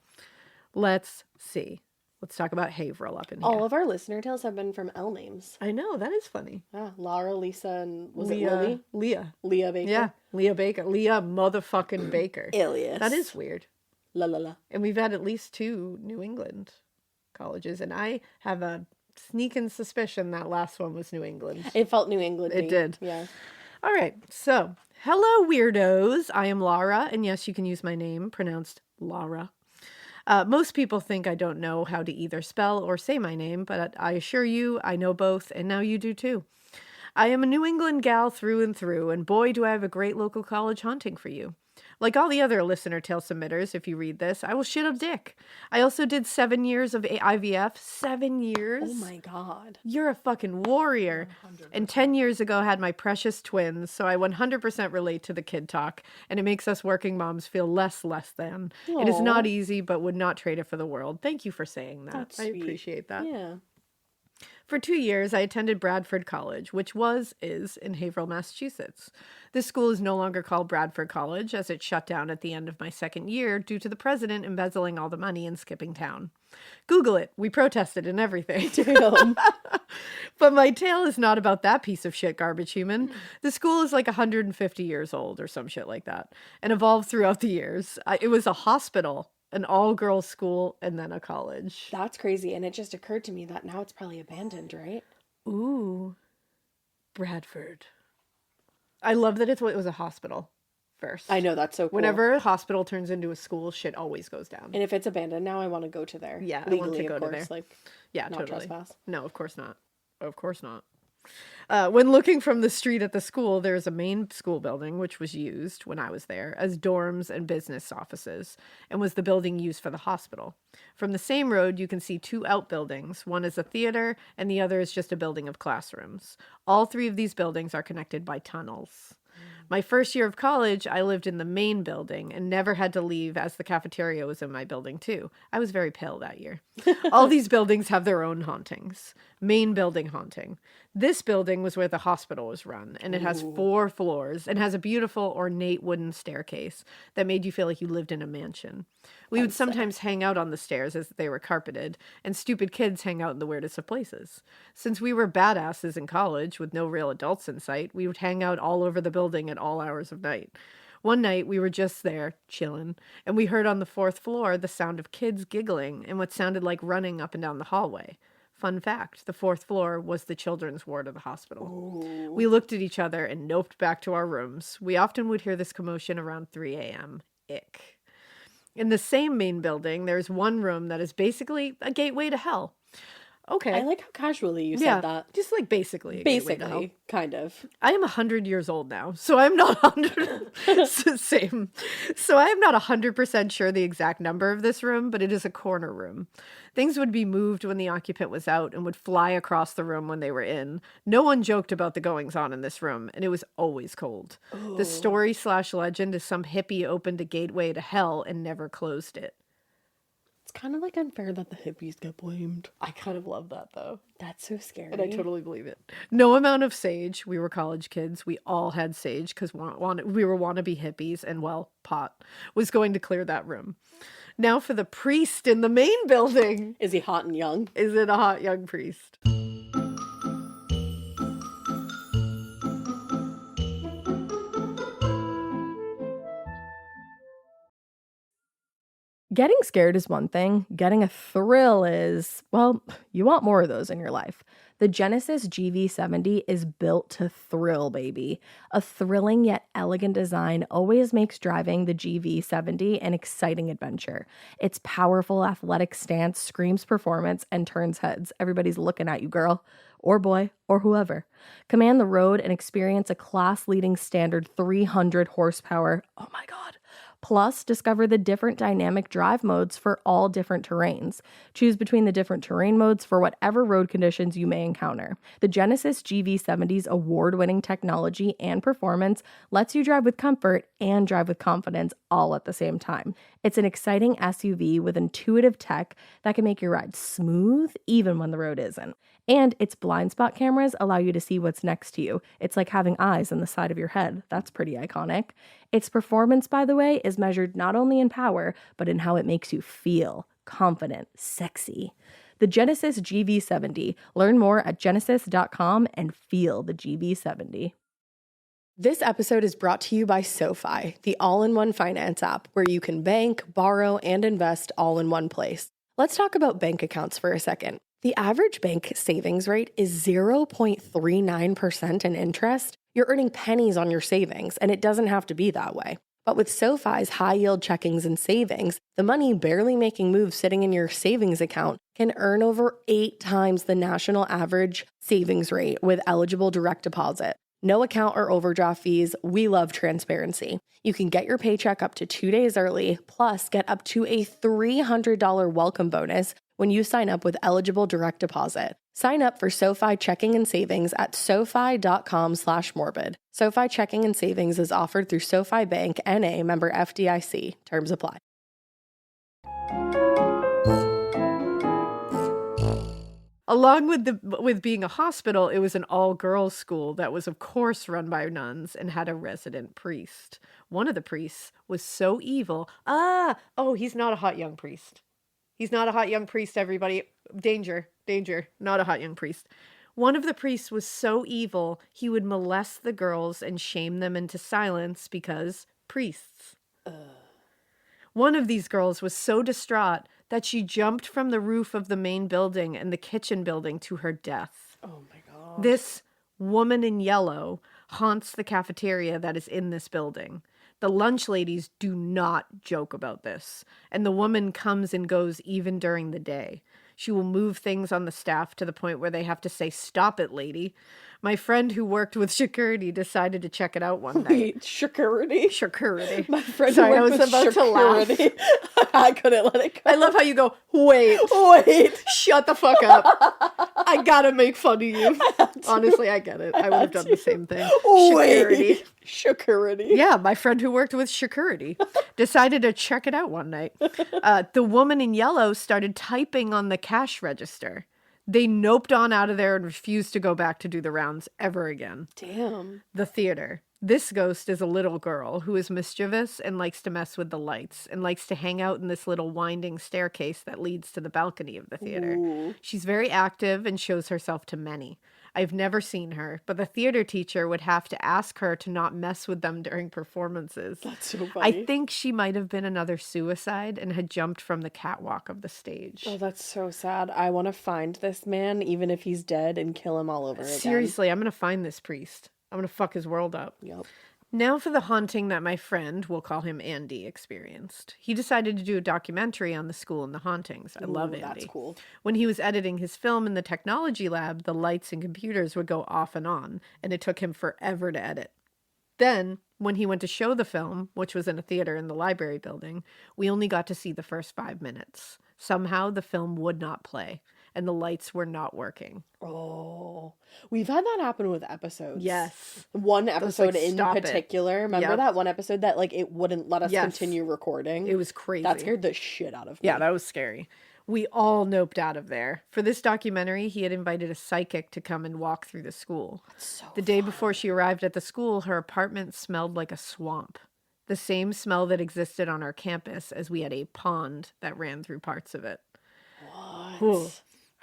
Let's see. Let's talk about Haverhill up in here. All of our listener tales have been from L names. I know, that is funny. Yeah, Laura, Lisa, and was Leah, it Lily? Leah. Leah Baker. Yeah, Leah Baker. Leah motherfucking Baker. Alias. That is weird. La la la. And we've had at least 2 New England colleges, and I have a sneaking suspicion that last one was New England. It felt New England. It did. Yeah. All right, so hello, weirdos. I am Laura, and yes, you can use my name, pronounced Laura. Most people think I don't know how to either spell or say my name, but I assure you I know both, and now you do too. I am a New England gal through and through, and boy, do I have a great local college haunting for you. Like all the other listener tale submitters, if you read this, I will shit a dick. I also did 7 years of IVF. 7 years? Oh my god. You're a fucking warrior. 100%. And 10 years ago, I had my precious twins, so I 100% relate to the kid talk, and it makes us working moms feel less than. It is not easy, but would not trade it for the world. Thank you for saying that. That's I sweet. appreciate that. Yeah. For 2 years, I attended Bradford College, which is in Haverhill, Massachusetts. This school is no longer called Bradford College, as it shut down at the end of my second year due to the president embezzling all the money and skipping town. Google it. We protested and everything. Damn. But my tale is not about that piece of shit garbage human. The school is like 150 years old or some shit like that, and evolved throughout the years. It was a hospital, an all-girls school, and then a college. That's crazy. And it just occurred to me that now it's probably abandoned, right? Ooh. Bradford. I love that it was a hospital first. I know, that's so cool. Whenever a hospital turns into a school, shit always goes down. And if it's abandoned now, I want to go to there. Yeah, legally, I want to go of to course, there. like Yeah, not totally. trespass. No, of course not. Of course not. When looking from the street at the school, there is a main school building, which was used when I was there as dorms and business offices, and was the building used for the hospital. From the same road, you can see two outbuildings. One is a theater, and the other is just a building of classrooms. All three of these buildings are connected by tunnels. My first year of college, I lived in the main building and never had to leave as the cafeteria was in my building too. I was very pale that year. All these buildings have their own hauntings. Main building haunting. This building was where the hospital was run, and it has 4 floors and has a beautiful ornate wooden staircase that made you feel like you lived in a mansion. We would sometimes hang out on the stairs as they were carpeted, and stupid kids hang out in the weirdest of places. Since we were badasses in college with no real adults in sight, we would hang out all over the building at all hours of night. One night, we were just there, chillin', and we heard on the 4th floor the sound of kids giggling and what sounded like running up and down the hallway. Fun fact, the 4th floor was the children's ward of the hospital. Ooh. We looked at each other and noped back to our rooms. We often would hear this commotion around 3 a.m. Ick. In the same main building, there's one room that is basically a gateway to hell. Okay. I like how casually you said that. Just like basically. A gateway to hell. Basically, kind of. I am 100 years old now, so I'm not 100. Same. So I am not 100% sure the exact number of this room, but it is a corner room. Things would be moved when the occupant was out and would fly across the room when they were in. No one joked about the goings-on in this room, and it was always cold. Ooh. The story/legend is some hippie opened a gateway to hell and never closed it. It's kind of like unfair that the hippies get blamed. I kind of love that, though. That's so scary. And I totally believe it. No amount of sage. We were college kids. We all had sage because we were wannabe hippies, and, well, pot was going to clear that room. Now for the priest in the main building. Is he hot and young? Is it a hot young priest? Getting scared is one thing. Getting a thrill is, well, you want more of those in your life. The Genesis GV70 is built to thrill, baby. A thrilling yet elegant design always makes driving the GV70 an exciting adventure. Its powerful athletic stance screams performance and turns heads. Everybody's looking at you, girl, or boy, or whoever. Command the road and experience a class-leading standard 300 horsepower. Oh my God. Plus, discover the different dynamic drive modes for all different terrains. Choose between the different terrain modes for whatever road conditions you may encounter. The Genesis GV70's award-winning technology and performance lets you drive with comfort and drive with confidence all at the same time. It's an exciting SUV with intuitive tech that can make your ride smooth even when the road isn't. And its blind spot cameras allow you to see what's next to you. It's like having eyes on the side of your head. That's pretty iconic. Its performance, by the way, is measured not only in power, but in how it makes you feel confident, sexy. The Genesis GV70. Learn more at genesis.com and feel the GV70. This episode is brought to you by SoFi, the all-in-one finance app where you can bank, borrow, and invest all in one place. Let's talk about bank accounts for a second. The average bank savings rate is 0.39% in interest. You're earning pennies on your savings, and it doesn't have to be that way. But with SoFi's high-yield checkings and savings, the money barely making moves sitting in your savings account can earn over 8 times the national average savings rate with eligible direct deposit. No account or overdraft fees. We love transparency. You can get your paycheck up to 2 days early, plus get up to a $300 welcome bonus when you sign up with eligible direct deposit. Sign up for SoFi checking and savings at sofi.com/morbid. SoFi checking and savings is offered through SoFi Bank, N.A., member FDIC. Terms apply. Along with being a hospital, it was an all-girls school that was, of course, run by nuns and had a resident priest. One of the priests was so evil. He's not a hot young priest. He's not a hot young priest, everybody. Danger, not a hot young priest. One of the priests was so evil, he would molest the girls and shame them into silence because priests. One of these girls was so distraught that she jumped from the roof of the main building and the kitchen building to her death. Oh my God. This woman in yellow haunts the cafeteria that is in this building. The lunch ladies do not joke about this, and the woman comes and goes even during the day. She will move things on the staff to the point where they have to say, "Stop it, lady." My friend who worked with security decided to check it out one night. Wait, security? Security. My friend Sorry, I who was worked with about to laugh. security. I couldn't let it go. I love how you go, wait. Wait. Shut the fuck up. I gotta make fun of you. Honestly, I get it. I would have done the same thing. Security. Security. Yeah, my friend who worked with security decided to check it out one night. The woman in yellow started typing on the cash register. They noped on out of there and refused to go back to do the rounds ever again. Damn. The theater. This ghost is a little girl who is mischievous and likes to mess with the lights and likes to hang out in this little winding staircase that leads to the balcony of the theater. Ooh. She's very active and shows herself to many. I've never seen her, but the theater teacher would have to ask her to not mess with them during performances. That's so funny. I think she might have been another suicide and had jumped from the catwalk of the stage. Oh, that's so sad. I want to find this man, even if he's dead, and kill him all over again. Seriously, I'm going to find this priest. I'm going to fuck his world up. Yep. Now for the haunting that my friend, we'll call him Andy, experienced. He decided to do a documentary on the school and the hauntings. I love Andy. That's cool. When he was editing his film in the technology lab, the lights and computers would go off and on, and it took him forever to edit. Then, when he went to show the film, which was in a theater in the library building, we only got to see the first 5 minutes. Somehow, the film would not play, and the lights were not working. Oh, we've had that happen with episodes. Yes. One episode like, in stop it. particular. Remember Yep. that one episode that like it wouldn't let us Yes. continue recording? It was crazy. That scared the shit out of me. Yeah, that was scary. We all noped out of there. For this documentary, he had invited a psychic to come and walk through the school. so The day before she arrived at the school, her apartment smelled like a swamp. The same smell that existed on our campus, as we had a pond that ran through parts of it. What? Ooh.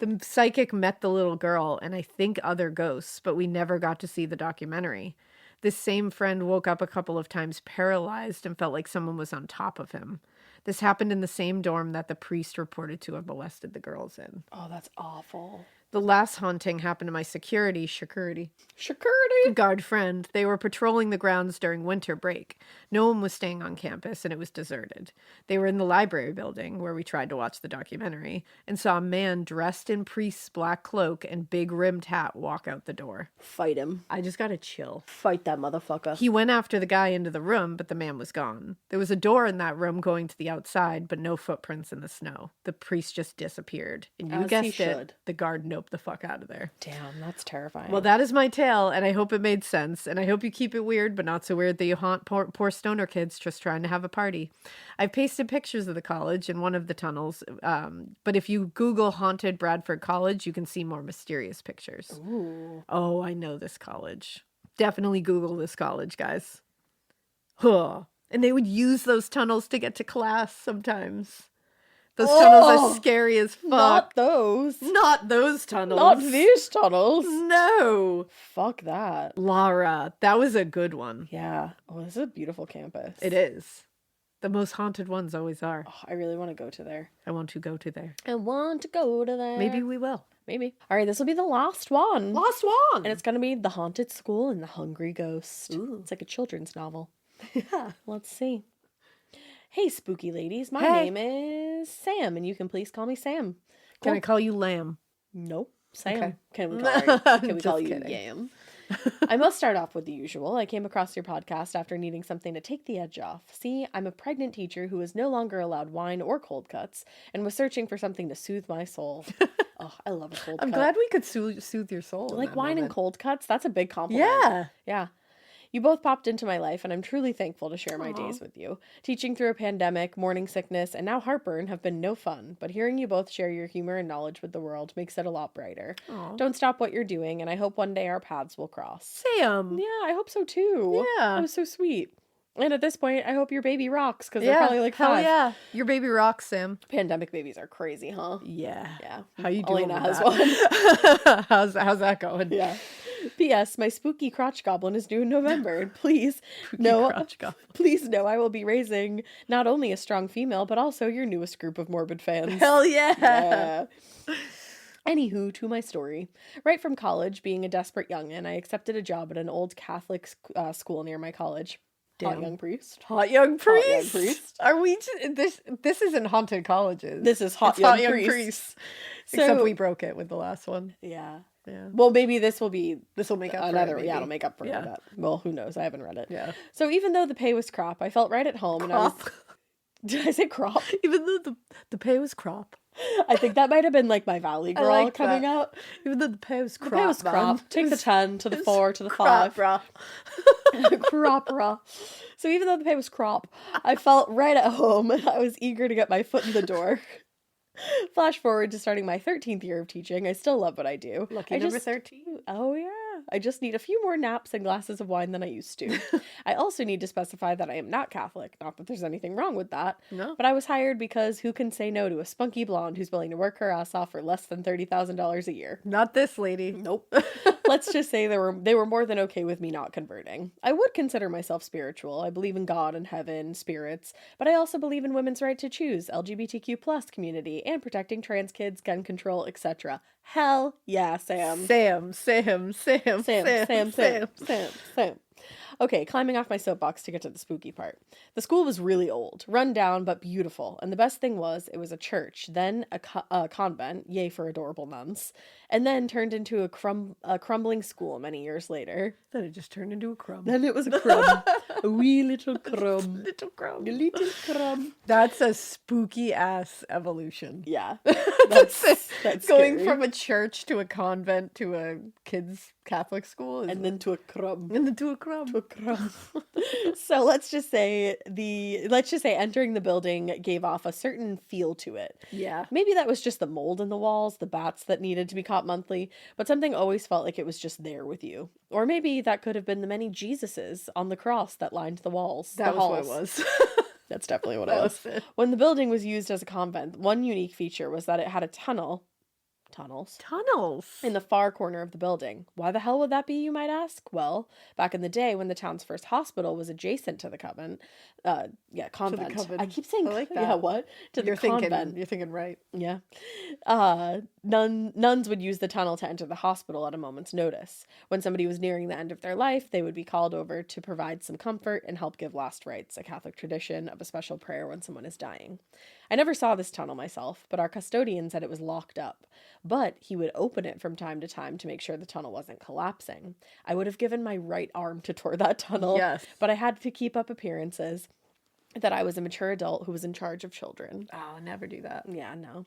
The psychic met the little girl and I think other ghosts, but we never got to see the documentary. This same friend woke up a couple of times paralyzed and felt like someone was on top of him. This happened in the same dorm that the priest reported to have molested the girls in. Oh, that's awful. The last haunting happened to my security Security. guard friend. They were patrolling the grounds during winter break. No one was staying on campus and it was deserted. They were in the library building where we tried to watch the documentary and saw a man dressed in priest's black cloak and big rimmed hat walk out the door. Fight him. I just got to chill. Fight that motherfucker. He went after the guy into the room, but the man was gone. There was a door in that room going to the outside, but no footprints in the snow. The priest just disappeared. And you As he guessed it, should. the guard noped the fuck out of there. Damn, that's terrifying. Well, that is my tale, and I hope it made sense, and I hope you keep it weird, but not so weird that you haunt poor stoner kids just trying to have a party. I've pasted pictures of the college in one of the tunnels, but if you Google Haunted Bradford College, you can see more mysterious pictures. Ooh. Oh, I know this college. Definitely Google this college, guys. Huh. And they would use those tunnels to get to class sometimes. Those tunnels are scary as fuck. Not those. Not those tunnels. Not these tunnels. No. Fuck that. Lara, that was a good one. Yeah. Oh, this is a beautiful campus. It is. The most haunted ones always are. Oh, I really want to go to there. I want to go to there. I want to go to there. Maybe we will. Maybe. All right, this will be the last one. Last one. And it's going to be The Haunted School and the Hungry Ghost. Ooh. It's like a children's novel. Yeah. Let's see. Hey, spooky ladies. My Hey. name is Sam, and you can please call me Sam. Can I call you Lamb? Nope. Sam. Okay. Can we call Just you kidding. Yam? I must start off with the usual. I came across your podcast after needing something to take the edge off. See, I'm a pregnant teacher who is no longer allowed wine or cold cuts and was searching for something to soothe my soul. Oh, I love a cold I'm cut. glad we could soothe your soul. in Like that wine and moment. cold cuts, that's a big compliment. Yeah. Yeah. You both popped into my life, and I'm truly thankful to share my days with you. Teaching through a pandemic, morning sickness, and now heartburn have been no fun, but hearing you both share your humor and knowledge with the world makes it a lot brighter. Aw. Don't stop what you're doing, and I hope one day our paths will cross. Sam. Yeah, I hope so too. Yeah. That was so sweet. And at this point, I hope your baby rocks, because they're probably like hell 5. yeah. Your baby rocks, Sam. Pandemic babies are crazy, huh? Yeah. Yeah. How you doing Alaina with has that? how's that going? Yeah. P.S. My spooky crotch goblin is due in November. And please, Crotch goblin. please know I will be raising not only a strong female, but also your newest group of morbid fans. Hell yeah. Yeah. Anywho, to my story. Right from college, being a desperate youngin', I accepted a job at an old Catholic school near my college. Hot Damn. young priest. Hot young priest. priest. Are we this isn't haunted colleges. This is hot It's young hot young priest. priests. So, Except we broke it with the last one. yeah. Yeah. Well, maybe this will be This will make up another. for it. Yeah, it'll make up for Yeah. that. Well, who knows? I haven't read it. Yeah. So even though the pay was crap, I felt right at home, and I was. Crop. Did I say crop? Even though the pay was crop. I think that might have been like my Valley I Girl like coming that. out. Even though the pay was crop. The pay was crop. bruh. Take the 10 to the 4 to the Crop, 5. bruh. Crop raw. So even though the pay was crop, I felt right at home, and I was eager to get my foot in the door. Flash forward to starting my 13th year of teaching. I still love what I do. Lucky I number just- 13. Oh, yeah. I just need a few more naps and glasses of wine than I used to. I also need to specify that I am not Catholic. Not that there's anything wrong with that. No. But I was hired because who can say no to a spunky blonde who's willing to work her ass off for less than $30,000 a year? Not this lady. Nope. Let's just say they were more than okay with me not converting. I would consider myself spiritual. I believe in God and heaven, spirits, but I also believe in women's right to choose, LGBTQ plus community, and protecting trans kids, gun control, etc. Hell yeah, Sam. Sam. Okay, climbing off my soapbox to get to the spooky part. The school was really old, run down, but beautiful. And the best thing was, it was a church, then a convent, yay for adorable nuns, and then turned into a crumbling school many years later. Then it just turned into a crumb. Then it was a crumb. A wee little crumb. Little crumb. A little crumb. That's a spooky ass evolution. Yeah. That's That's going scary. from a church to a convent to a kids' Catholic school. And then to a crumb. and then to a crumb. So let's just say entering the building gave off a certain feel to it. Yeah. Maybe that was just the mold in the walls, the bats that needed to be caught monthly, but something always felt like it was just there with you. Or maybe that could have been the many Jesuses on the cross that lined the walls. That the was what it halls. was. That's definitely what That it was. was it. When the building was used as a convent, one unique feature was that it had a tunnels Tunnels. in the far corner of the building. Why the hell would that be, you might ask? Well, back in the day when the town's first hospital was adjacent to the convent. Convent. convent. I keep saying I like Yeah, that. what? To the convent. You're thinking right. Yeah. Nuns would use the tunnel to enter the hospital at a moment's notice. When somebody was nearing the end of their life, they would be called over to provide some comfort and help give last rites, a Catholic tradition of a special prayer when someone is dying. I never saw this tunnel myself, but our custodian said it was locked up. But he would open it from time to time to make sure the tunnel wasn't collapsing. I would have given my right arm to tour that tunnel, Yes. but I had to keep up appearances that I was a mature adult who was in charge of children. Oh, never do that. Yeah, no.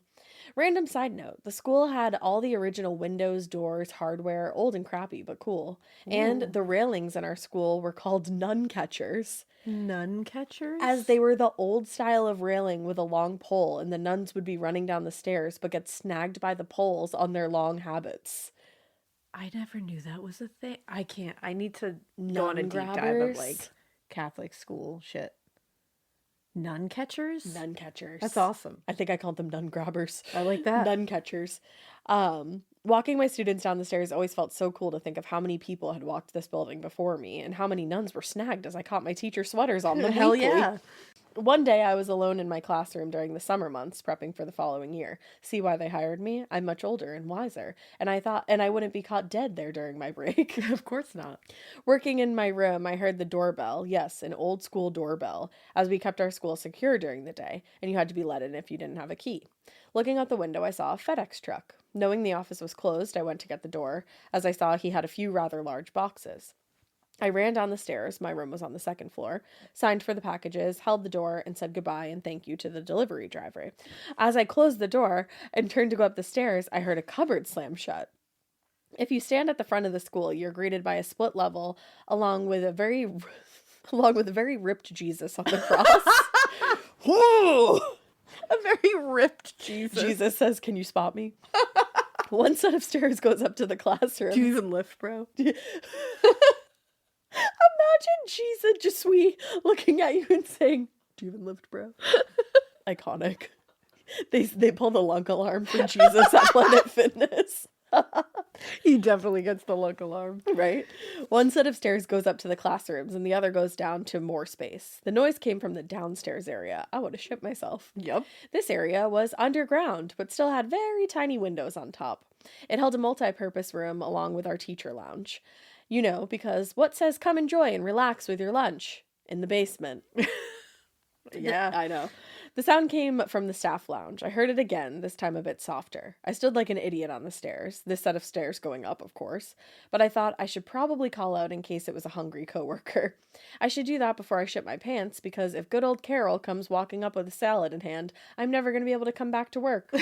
Random side note, the school had all the original windows, doors, hardware, old and crappy, but cool. And the railings in our school were called nun catchers, Nun catchers? as they were the old style of railing with a long pole, and the nuns would be running down the stairs but get snagged by the poles on their long habits. I never knew that was a thing. I need to go on a Nun deep dive of grabbers? like Catholic school shit. Nun catchers? Nun catchers. That's awesome. I think I called them nun grabbers. I like that. Nun catchers. Walking my students down the stairs always felt so cool to think of how many people had walked this building before me and how many nuns were snagged as I caught my teacher sweaters on them. Hell weekly. yeah. One day I was alone in my classroom during the summer months prepping for the following year. See why they hired me? I'm much older and wiser. And I wouldn't be caught dead there during my break. Of course not. Working in my room, I heard the doorbell. Yes, an old school doorbell, as we kept our school secure during the day, and you had to be let in if you didn't have a key. Looking out the window, I saw a FedEx truck. Knowing the office was closed, I went to get the door, as I saw he had a few rather large boxes. I ran down the stairs, my room was on the second floor, signed for the packages, held the door, and said goodbye and thank you to the delivery driver. As I closed the door and turned to go up the stairs, I heard a cupboard slam shut. If you stand at the front of the school, you're greeted by a split level, along with a very ripped Jesus on the cross. Whoa! A very ripped Jesus. Jesus says, "Can you spot me?" One set of stairs goes up to the classroom. Do you even lift, bro? Imagine Jesus just looking at you and saying, "Do you even lift, bro?" Iconic. They pull the lunk alarm for Jesus at Planet Fitness. He definitely gets the look alarm. Right? One set of stairs goes up to the classrooms and the other goes down to more space. The noise came from the downstairs area. I would have shit myself. Yep. This area was underground, but still had very tiny windows on top. It held a multi-purpose room along with our teacher lounge. You know, because what says come enjoy and relax with your lunch? in the basement. Yeah. I know. The sound came from the staff lounge. I heard it again, this time a bit softer. I stood like an idiot on the stairs, this set of stairs going up, of course, but I thought I should probably call out in case it was a hungry coworker. I should do that before I shit my pants, because if good old Carol comes walking up with a salad in hand, I'm never going to be able to come back to work.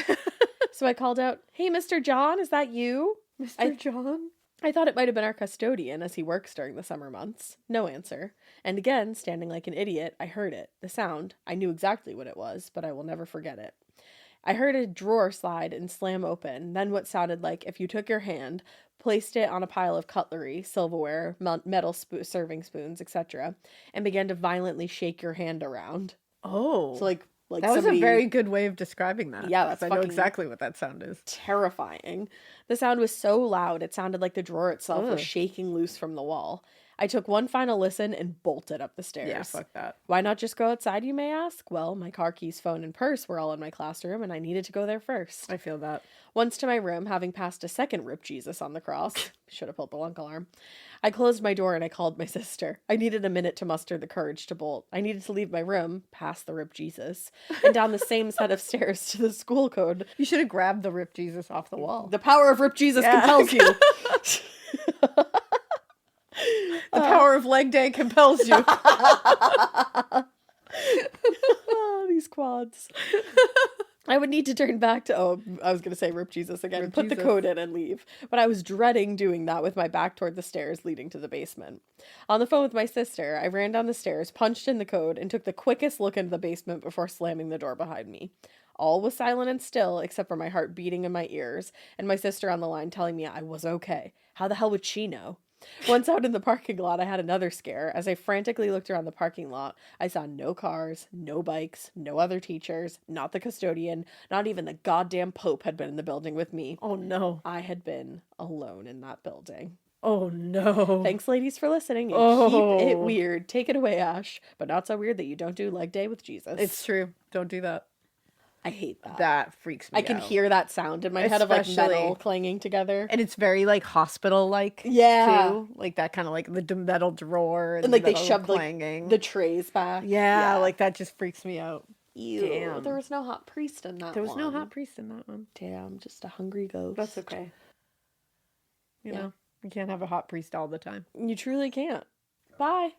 So I called out, "Hey, Mr. John, is that you?" Mr. John? I thought it might have been our custodian, as he works during the summer months. No answer. And again, standing like an idiot, I heard it. The sound. I knew exactly what it was, but I will never forget it. I heard a drawer slide and slam open, then what sounded like if you took your hand, placed it on a pile of cutlery, silverware, metal serving spoons, etc., and began to violently shake your hand around. Oh. So like that was a very good way of describing that. Yeah, that's I know exactly what that sound is. Terrifying. The sound was so loud, it sounded like the drawer itself was shaking loose from the wall. I took one final listen and bolted up the stairs. Yeah, fuck that. Why not just go outside, you may ask? Well, my car keys, phone, and purse were all in my classroom, and I needed to go there first. I feel that. Once to my room, having passed a second Rip Jesus on the cross. Should have pulled the lunk alarm. I closed my door and I called my sister. I needed a minute to muster the courage to bolt. I needed to leave my room, past the Rip Jesus, and down the same set of stairs to the school code. You should have grabbed the Rip Jesus off the wall. The power of Rip Jesus compels you. The power of leg day compels you. Oh, these quads. I would need to turn back to, I was going to say Rip Jesus again, Rip put Jesus. the code in and leave. But I was dreading doing that with my back toward the stairs leading to the basement. On the phone with my sister, I ran down the stairs, punched in the code, and took the quickest look into the basement before slamming the door behind me. All was silent and still, except for my heart beating in my ears, and my sister on the line telling me I was okay. How the hell would she know? Once out in the parking lot, I had another scare. As I frantically looked around the parking lot, I saw no cars, no bikes, no other teachers, not the custodian, not even the goddamn Pope had been in the building with me. Oh, no. I had been alone in that building. Oh, no. Thanks, ladies, for listening. And keep it weird. Take it away, Ash. But not so weird that you don't do leg day with Jesus. It's true. Don't do that. I hate that. That freaks me out. I can hear that sound in my head of like metal clanging together. And it's very like hospital-like, yeah, too. Like that kind of like the metal drawer and like they metal shoved clanging. like the trays back. Yeah, like that just freaks me out. Ew. Damn. There was no hot priest in that There was one. no hot priest in that one. Damn, just a hungry ghost. That's okay. You know, you can't have a hot priest all the time. You truly can't. Bye.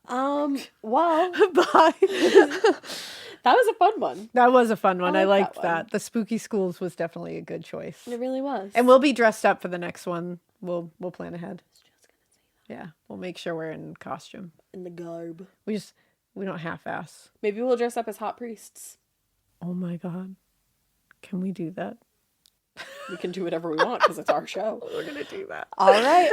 Well, Bye. that was a fun one. That was a fun one. I liked that that. one. The spooky schools was definitely a good choice. It really was. And we'll be dressed up for the next one. We'll plan ahead. Yeah, we'll make sure we're in costume. in the garb. We don't half-ass. Maybe we'll dress up as hot priests. Oh my god. Can we do that? We can do whatever we want because it's our show. We're gonna do that. All right.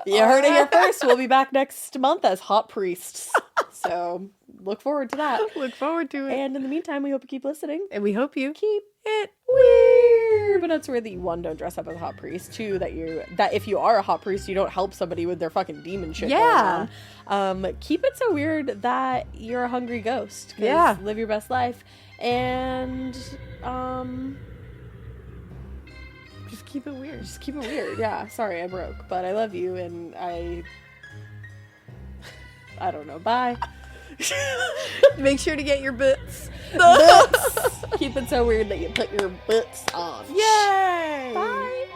You heard it here first. We'll be back next month as hot priests. So look forward to that. Look forward to it. And in the meantime, we hope you keep listening. And we hope you Keep it weird. But that's where the one, don't dress up as a hot priest. Two, that if you are a hot priest, you don't help somebody with their fucking demon shit Yeah. going on. Keep it so weird that you're a hungry ghost. 'Cause Yeah. Live your best life. And just keep it weird. just keep it weird. Yeah. Sorry, I broke. But I love you and I don't know. Bye. Make sure to get your boots. Boots. Keep it so weird that you put your boots on. Yay! Bye.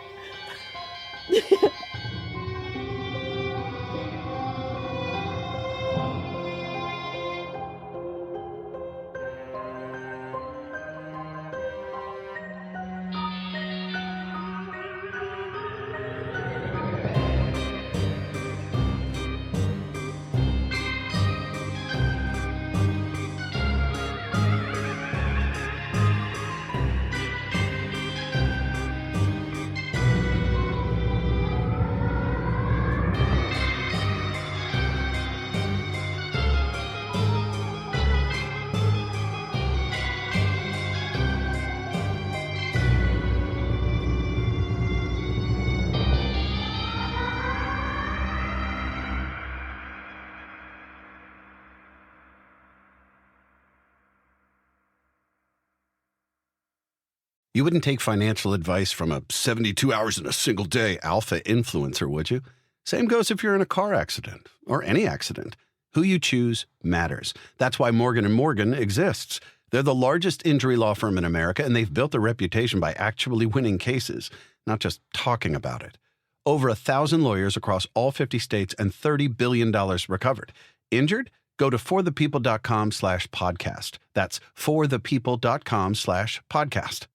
You wouldn't take financial advice from a 72 hours in a single day alpha influencer, would you? Same goes if you're in a car accident or any accident. Who you choose matters. That's why Morgan & Morgan exists. They're the largest injury law firm in America, and they've built a reputation by actually winning cases, not just talking about it. Over 1,000 lawyers across all 50 states and $30 billion recovered. Injured? Go to forthepeople.com/podcast. That's forthepeople.com/podcast.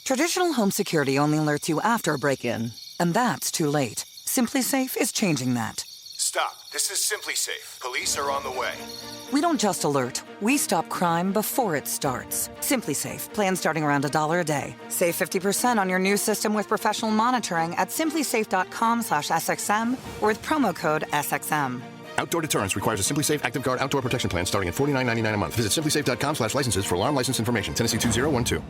Traditional home security only alerts you after a break-in, and that's too late. Simply Safe is changing that. Stop. This is Simply Safe. Police are on the way. We don't just alert, we stop crime before it starts. Simply Safe, plan starting around $1 a day. Save 50% on your new system with professional monitoring at simplysafe.com/SXM or with promo code SXM. Outdoor deterrence requires a Simply Safe Active Guard outdoor protection plan starting at $49.99 a month. Visit simplysafe.com/licenses for alarm license information. Tennessee 2012.